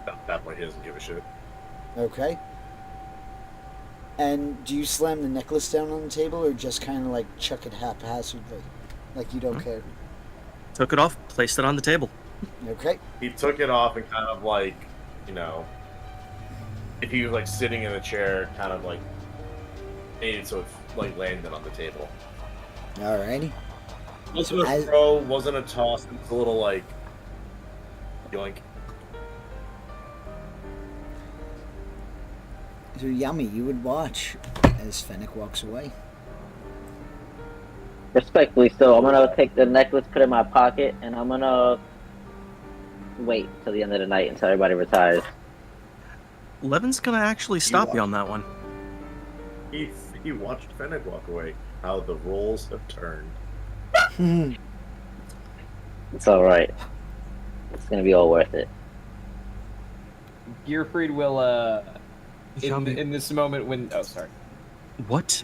At that point, he doesn't give a shit. Okay. And do you slam the necklace down on the table or just kind of like chuck it haphazardly? Like you don't care? Took it off, placed it on the table. Okay. He took it off and kind of like, you know, if he was like sitting in a chair, kind of like made it so it like landed on the table. Alrighty. Wasn't a I- throw, wasn't a toss. It was a little like yoink. So, Yami, you would watch as Fennec walks away. Respectfully still, I'm gonna take the necklace, put it in my pocket, and I'm gonna wait till the end of the night until everybody retires. Levin's gonna actually stop you on that one. He watched Fennec walk away. How the roles have turned. It's alright. It's gonna be all worth it. Gearfried will, Yami, in this moment when, oh, sorry. what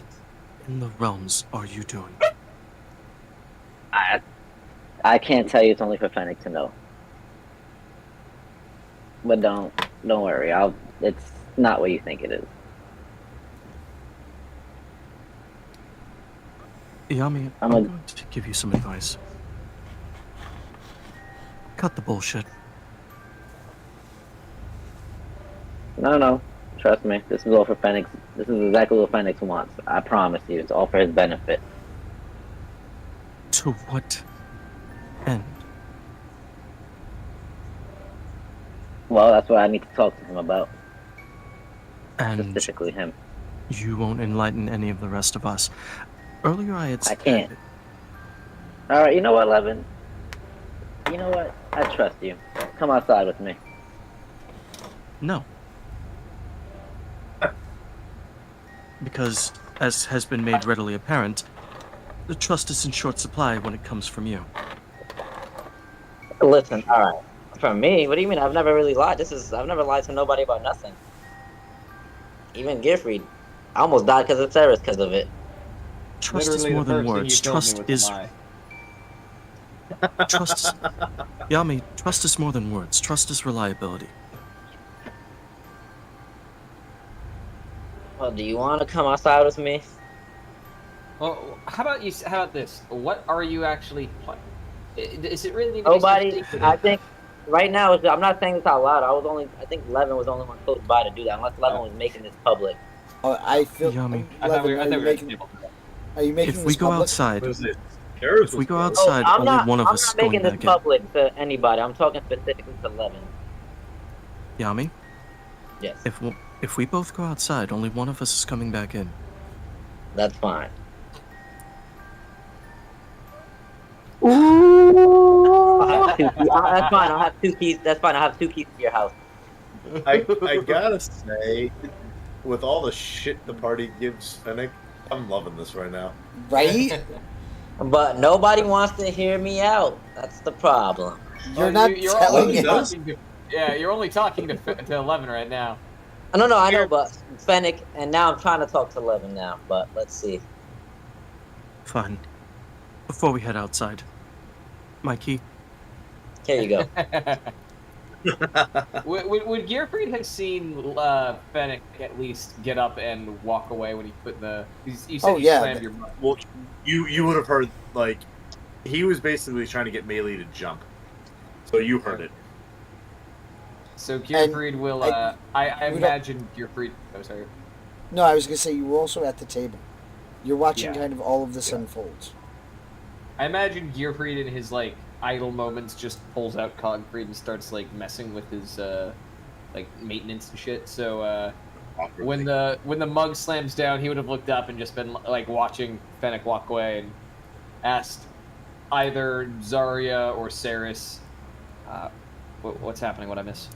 in the realms are you doing? I can't tell you. It's only for Fennec to know. But don't worry. It's not what you think it is. Yami, I'm I'm a- going to give you some advice. Cut the bullshit. No. Trust me. This is all for Fennec. This is exactly what Fennec wants. I promise you. It's all for his benefit. To what end? Well, that's what I need to talk to him about. And Specifically him. you won't enlighten any of the rest of us. Earlier I had I said... can't. All right, you know what, Levin? You know what? I trust you. Come outside with me. No. Because, as has been made readily apparent, the trust is in short supply when it comes from you. Listen, all right. From me? What do you mean? I've never really lied. I've never lied to nobody about nothing. Even Gearfried. I almost died because of Ceres because of it. Trust Literally is more the than first thing words. you told me Trust was a is... lie. Trust... Yami, trust is more than words. Trust is reliability. Well, do you want to come outside with me? Well, how about this? What are you actually playing? Is it really? Nobody. I think right now, I'm not saying this out loud. I think Levin was the only one close by to do that, unless Levin was making this public. Oh, I feel. Yummy. I thought we were Making, are you making If this we go public? outside... What is it? If we go outside, I'm only not, one of I'm us is not going making this back in. public to anybody. I'm talking specifically to Levin. Yami, Yes, if we both go outside, only one of us is coming back in. that's fine. That's fine. I'll have 2 keys. That's fine. I'll have 2 keys to your house. I gotta say, with all the shit the party gives Fennec, I'm loving this right now. Right? But nobody wants to hear me out. That's the problem. You're not telling only us. talking to, yeah, you're only talking to 11 right now. No, I know, but Fennec, and now I'm trying to talk to Levin now, but let's see. Fine. Before we head outside, Mikey, Here you go. Would Gearfried have seen Fennec at least get up and walk away when he put the? You said Oh, you yeah, slammed your butt. Well, you would have heard, like, he was basically trying to get Melee to jump, so you heard it. So Gearfried will. I we don't- imagine Gearfried. Oh, sorry. No, I was gonna say you were also at the table. You're watching Yeah. kind of all of this unfold. I imagine Gearfried in his like idle moments just pulls out Cogfried and starts like messing with his like maintenance and shit. So when the mug slams down, he would have looked up and just been like watching Fennec walk away and asked either Zarya or Ceres, what's happening? What I miss?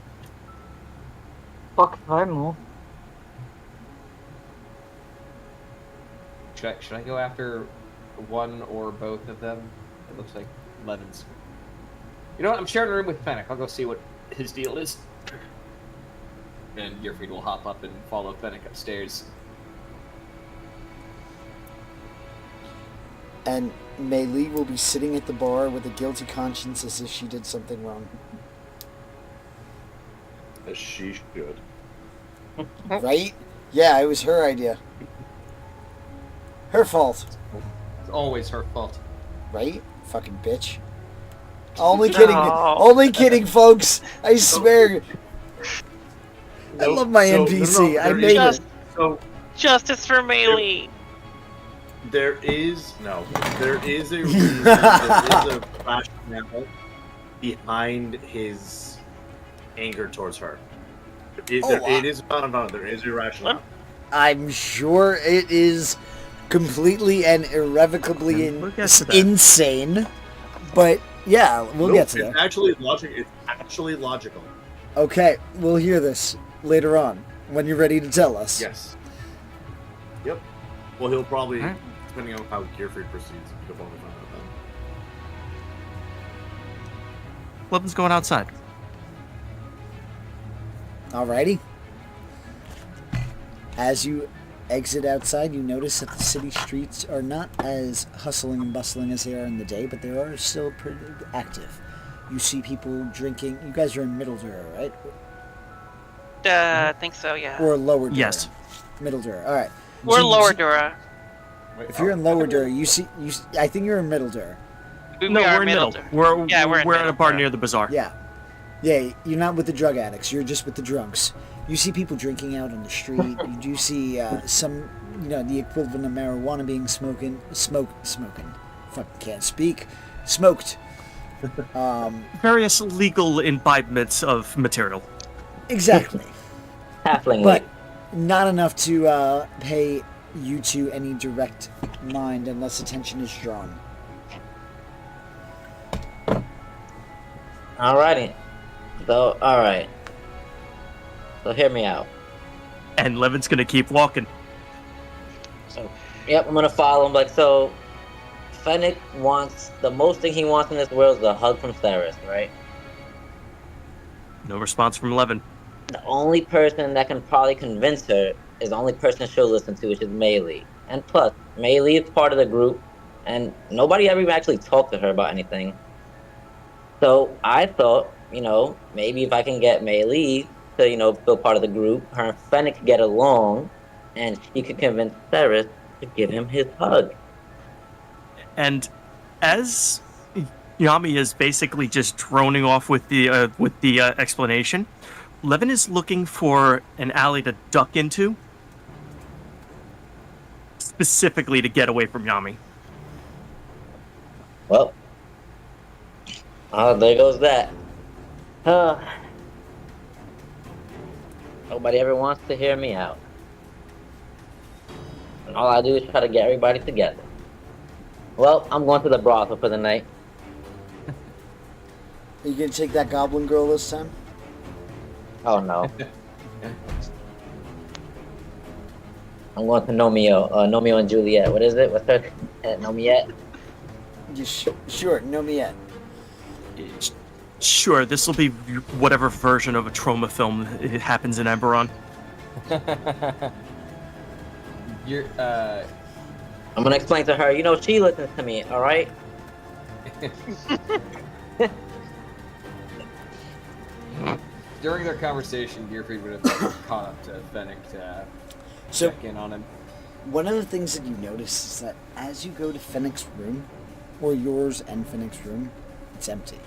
Fuck, I know. Should I go after one or both of them? It looks like Levin's. You know what? I'm sharing a room with Fennec. I'll go see what his deal is. And Gearfried will hop up and follow Fennec upstairs. And Mei Li will be sitting at the bar with a guilty conscience as if she did something wrong. As she should. Right? Yeah, it was her idea. Her fault. It's always her fault. Right? Fucking bitch. Only kidding. No. Only kidding, folks. I swear. I love my So- NPC. I there made is- it. So Justice for Melee. there is a reason, there is a rationale behind his anger towards her. It is not there is a rationale. I'm sure it is completely and irrevocably We'll get to that. insane. But yeah, we'll Nope, get to it's that. It's actually logical. Okay, we'll hear this later on when you're ready to tell us. Yes. Yep. Well, he'll probably, Alright. depending on how Gearfried proceeds, he'll probably find out then. Levin's going outside. Alrighty. As you exit outside, you notice that the city streets are not as hustling and bustling as they are in the day, but they are still pretty active. You see people drinking. You guys are in Middle Dura, right? I think so, yeah. Or Lower Dura? Yes. Middle Dura. All right. We're So you Lower see- Dura. If you're in Lower Dura, you see. I think you're in Middle Dura. No, are we're in middle. Dura. We're Yeah, we're in at a middle, bar yeah. near the bazaar. Yeah. Yeah, you're not with the drug addicts. You're just with the drunks. You see people drinking out on the street. You do see some, the equivalent of marijuana being smoking. Fucking can't speak. Smoked. Various legal imbibements of material. Exactly. Halfling. But not enough to pay you two any direct mind unless attention is drawn. Alrighty. So, alright. So hear me out. And Levin's gonna keep walking. So, yep, I'm gonna follow him. Like, so, Fennec wants, the most thing he wants in this world is a hug from Ceres, right? No response from Levin. The only person that can probably convince her is the only person she'll listen to, which is Maylee. And plus, Maylee is part of the group, and nobody ever even actually talked to her about anything. So I thought, maybe if I can get Maylee to, feel part of the group, her and Fennec could get along, and she could convince Ceres to give him his hug. And as Yami is basically just droning off with the explanation, Levin is looking for an alley to duck into, specifically to get away from Yami. Well, there goes that. Nobody ever wants to hear me out. And all I do is try to get everybody together. Well, I'm going to the brothel for the night. Are you gonna take that goblin girl this time? Oh no. I'm going to Nomeo and Juliet. What is it? What's her? Nomiet? Sure, no me yet. Sure, this will be whatever version of a trauma film it happens in Eberron. You're, I'm gonna explain to her, she listens to me, alright? During their conversation, Gearfried would have caught up to Fennec to So, check in on him. one of the things that you notice is that as you go to Fennec's room, or yours and Fennec's room, it's empty.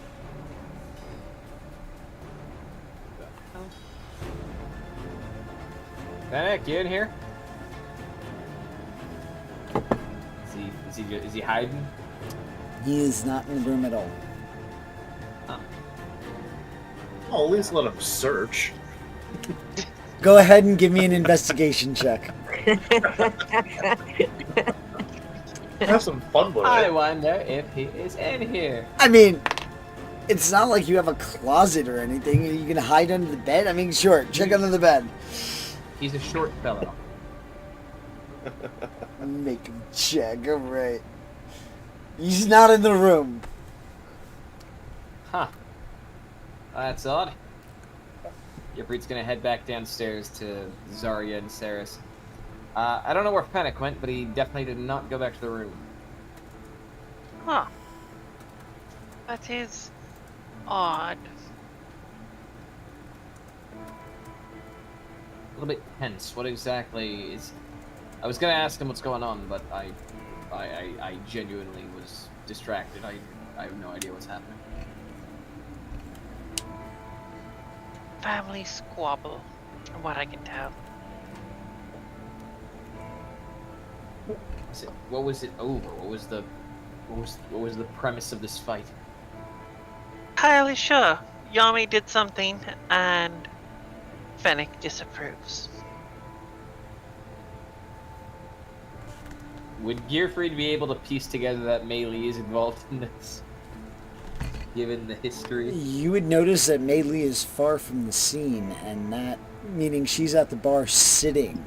Fennec, you in here? Is he hiding? He is not in the room at all. Oh, at least let him search. Go ahead and give me an investigation check. Have some fun with I it. wonder if he is in here. I mean, it's not like you have a closet or anything. Are you gonna hide under the bed? I mean, sure, check under the bed. He's a short fellow. Make him check, alright. He's not in the room. Huh. That's odd. Gearfried's gonna head back downstairs to Zarya and Ceres. I don't know where Fennec went, but he definitely did not go back to the room. Huh. That is odd. A little bit tense. What exactly is... I was gonna ask him what's going on, but I genuinely was distracted. I have no idea what's happening. Family squabble, from what I can tell. What was it over? What was the premise of this fight? Entirely sure. Yami did something, and Fennec disapproves. Would Gearfried be able to piece together that Maylee is involved in this? Given the history? You would notice that Maylee is far from the scene, and that meaning she's at the bar sitting.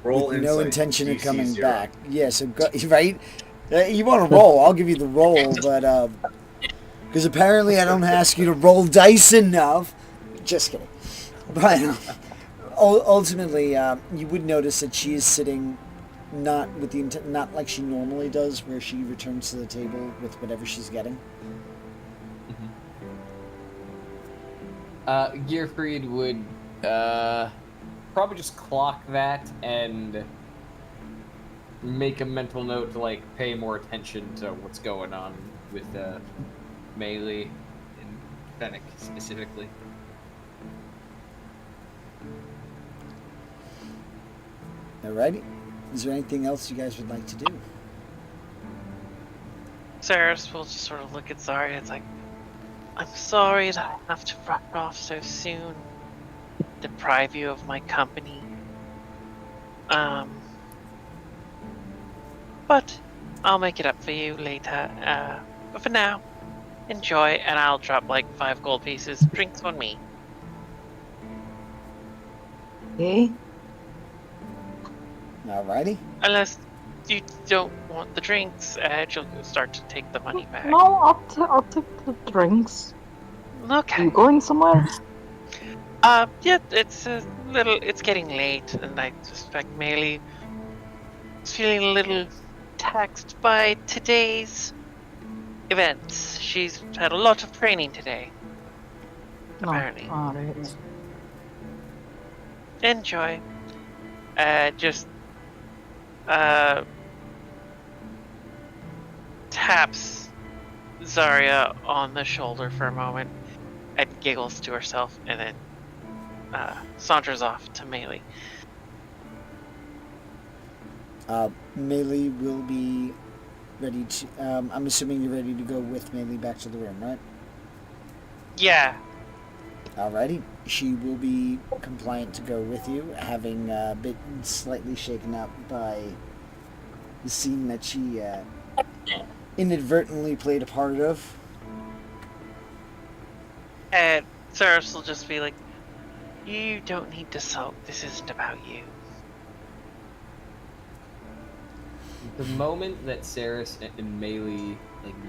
Roll with no insight, intention of DC coming 0. back. Yeah, so go, right? You want to roll? I'll give you the roll, but because apparently I don't ask you to roll dice enough. Just kidding. But ultimately, you would notice that she is sitting not with the not like she normally does, where she returns to the table with whatever she's getting. Gearfried would probably just clock that and make a mental note to pay more attention to what's going on with Maylee and Fennec specifically. Alrighty. Is there anything else you guys would like to do? Ceres will just sort of look at Zarya. It's like, I'm sorry that I have to rush off so soon, deprive you of my company. But I'll make it up for you later. But for now, enjoy, and I'll drop like 5 gold pieces. Drinks on me. Okay. Alrighty. Unless you don't want the drinks, she'll start to take the money back. No, I'll take the drinks. Are Okay. you going somewhere? Yeah, it's getting late, and I suspect Melee is feeling a little taxed by today's events. She's had a lot of training today. Apparently. Alright. Enjoy. Just taps Zarya on the shoulder for a moment and giggles to herself, and then saunters off to Melee. Melee will be ready to. I'm assuming you're ready to go with Melee back to the room, right? Yeah. Alrighty. She will be compliant to go with you, having been slightly shaken up by the scene that she inadvertently played a part of. And Ceres will just be like, "You don't need to sulk. This isn't about you." The moment that Ceres and Melee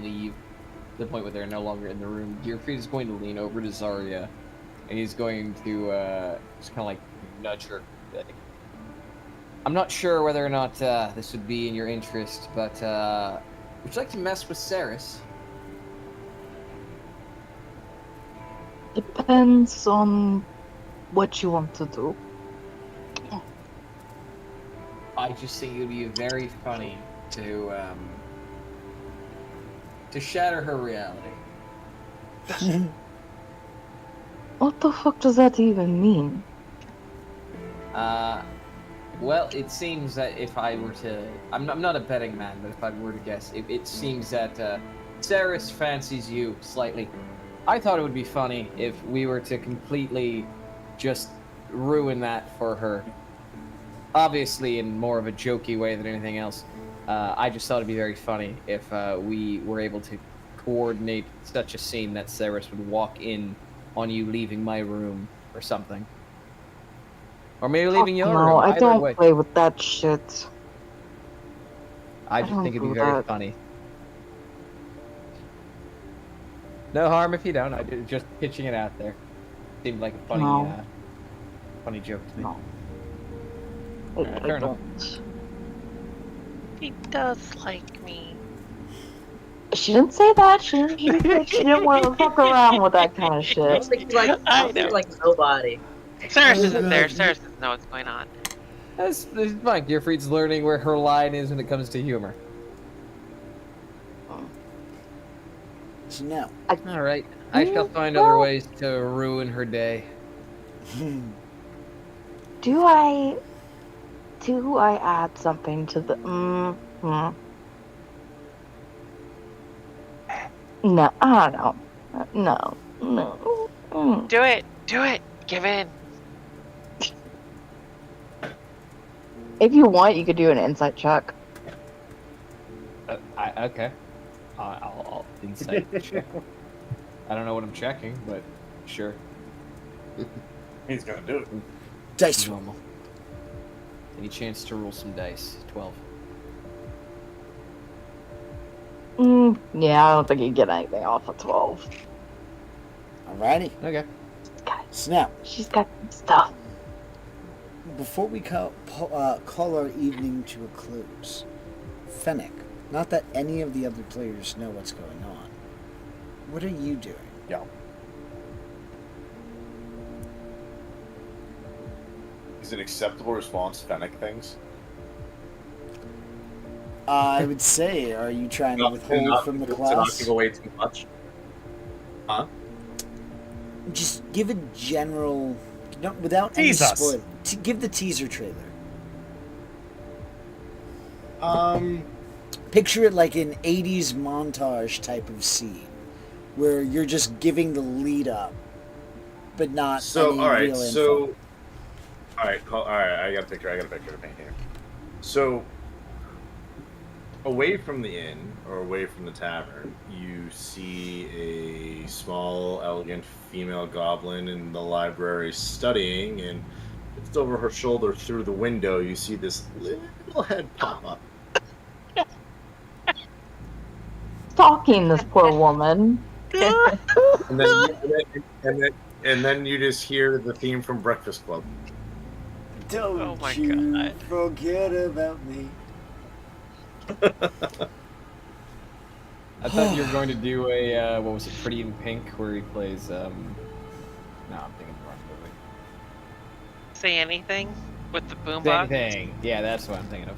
leave, to the point where they're no longer in the room, Gearfried is going to lean over to Zarya, and he's going to just kind of nudge her. I'm not sure whether or not this would be in your interest, but would you like to mess with Ceres? Depends on what you want to do. I just think it would be very funny to shatter her reality. What the fuck does that even mean? Well, it seems that if I were to... I'm not a betting man, but if I were to guess, it seems that Ceres fancies you slightly. I thought it would be funny if we were to completely just ruin that for her. Obviously in more of a jokey way than anything else. I just thought it'd be very funny if we were able to coordinate such a scene that Ceres would walk in on you leaving my room or something. Or maybe leaving your room. No, I Either don't way. play with that shit. I I just don't think it'd be do very that. funny. No harm if you don't. I'm just pitching it out there. Seemed like a funny, No. funny joke to me. No. Alright, fair I enough. don't. He does like me. She didn't say that. She didn't want to fuck around with that kind of I shit. don't think he likes, I don't think he likes nobody. Ceres isn't there. Ceres doesn't know what's going on. That's fine. Gearfried's learning where her line is when it comes to humor. So now, Alright. I shall find other ways to ruin her day. Do I add something to the? No, I don't know. No. Do it. Do it. Give in. If you want, you could do an insight check. Okay. I'll insight check. I don't know what I'm checking, but sure. He's gonna do it. dice roll. Normal. Any chance to roll some dice? 12. Yeah, I don't think you get anything off of 12. Alrighty. Okay. So now, She's got some stuff. before we call our evening to a close, Fennec, not that any of the other players know what's going on, what are you doing? Yeah. Is it acceptable response to Fennec things? I would say, are you trying to withhold from the To not class? give away too much. Huh? Just give a general, without Tease any us. spoil. Give the teaser trailer. Picture it like an 80s montage type of scene, where you're just giving the lead up, but not So any all right, real info. so All right. I got a picture to paint here. So, away from the inn or away from the tavern, you see a small, elegant female goblin in the library studying, and just over her shoulder through the window, you see this little head pop up. Stalking this poor woman. And then you just hear the theme from Breakfast Club. Don't Oh my you God. forget about me. I thought you were going to do a what was it, Pretty in Pink, where he plays. No, I'm thinking the wrong movie. Say anything with the Same boombox. thing. Yeah, that's what I'm thinking of.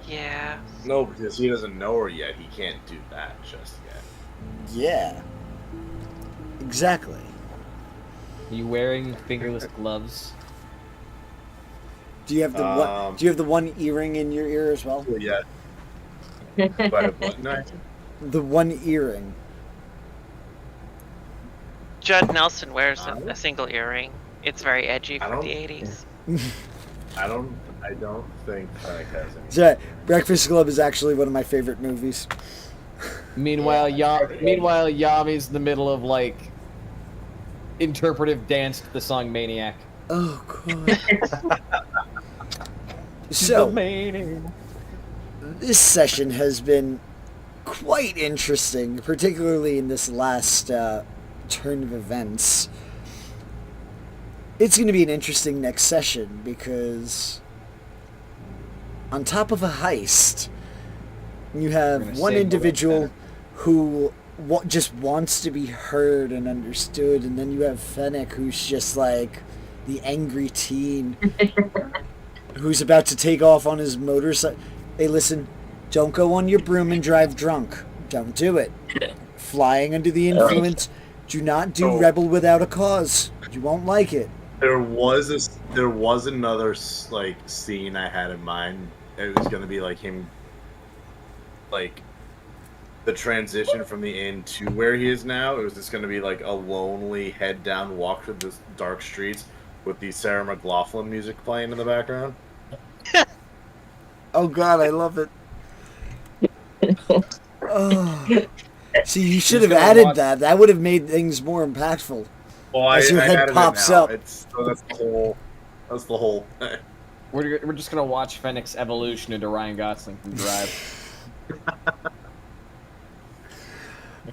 Yeah. No, because he doesn't know her yet. He can't do that just yet. Yeah. Exactly. Are you wearing fingerless gloves? Do you have the one? Do you have the one earring in your ear as well? Yeah. But what night? The one earring. Judd Nelson wears a single earring. It's very edgy I from don't- the 80s. I don't think Fennec has any. So, Breakfast Club is actually one of my favorite movies. Meanwhile, Yami's in the middle of like interpretive dance to the song Maniac. Oh god. So, this session has been quite interesting, particularly in this last turn of events. It's going to be an interesting next session because on top of a heist, you have gonna one save individual Bullet who just wants to be heard and understood, and then you have Fennec, who's just like the angry teen who's about to take off on his motorcycle. Hey, listen, don't go on your broom and drive drunk. Don't do it. Flying under the influence. Do not do rebel without a cause. You won't like it. There was another like scene I had in mind. It was gonna be like him, like the transition from the inn to where he is now. It was just gonna be like a lonely head down walk through the dark streets with the Sarah McLachlan music playing in the background. Oh god, I love it. Oh. See, you should have gonna added watch- that. That would have made things more impactful. Well, As your head added it pops now. up. So that's the whole. That's the whole. We're just gonna watch Fennec's evolution into Ryan Gosling from Drive.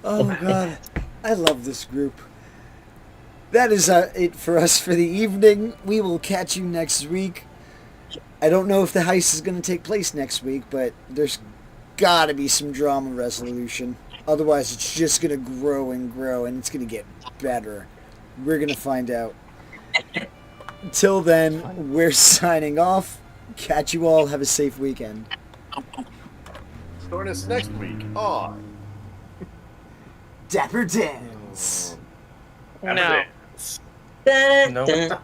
Oh god, I love this group. That is it for us for the evening. We will catch you next week. I don't know if the heist is going to take place next week, but there's got to be some drama resolution. Otherwise, it's just going to grow and grow, and it's going to get better. We're going to find out. Until then, we're signing off. Catch you all. Have a safe weekend. Join us next week on Dapper Dance. No. Dun, No. dun.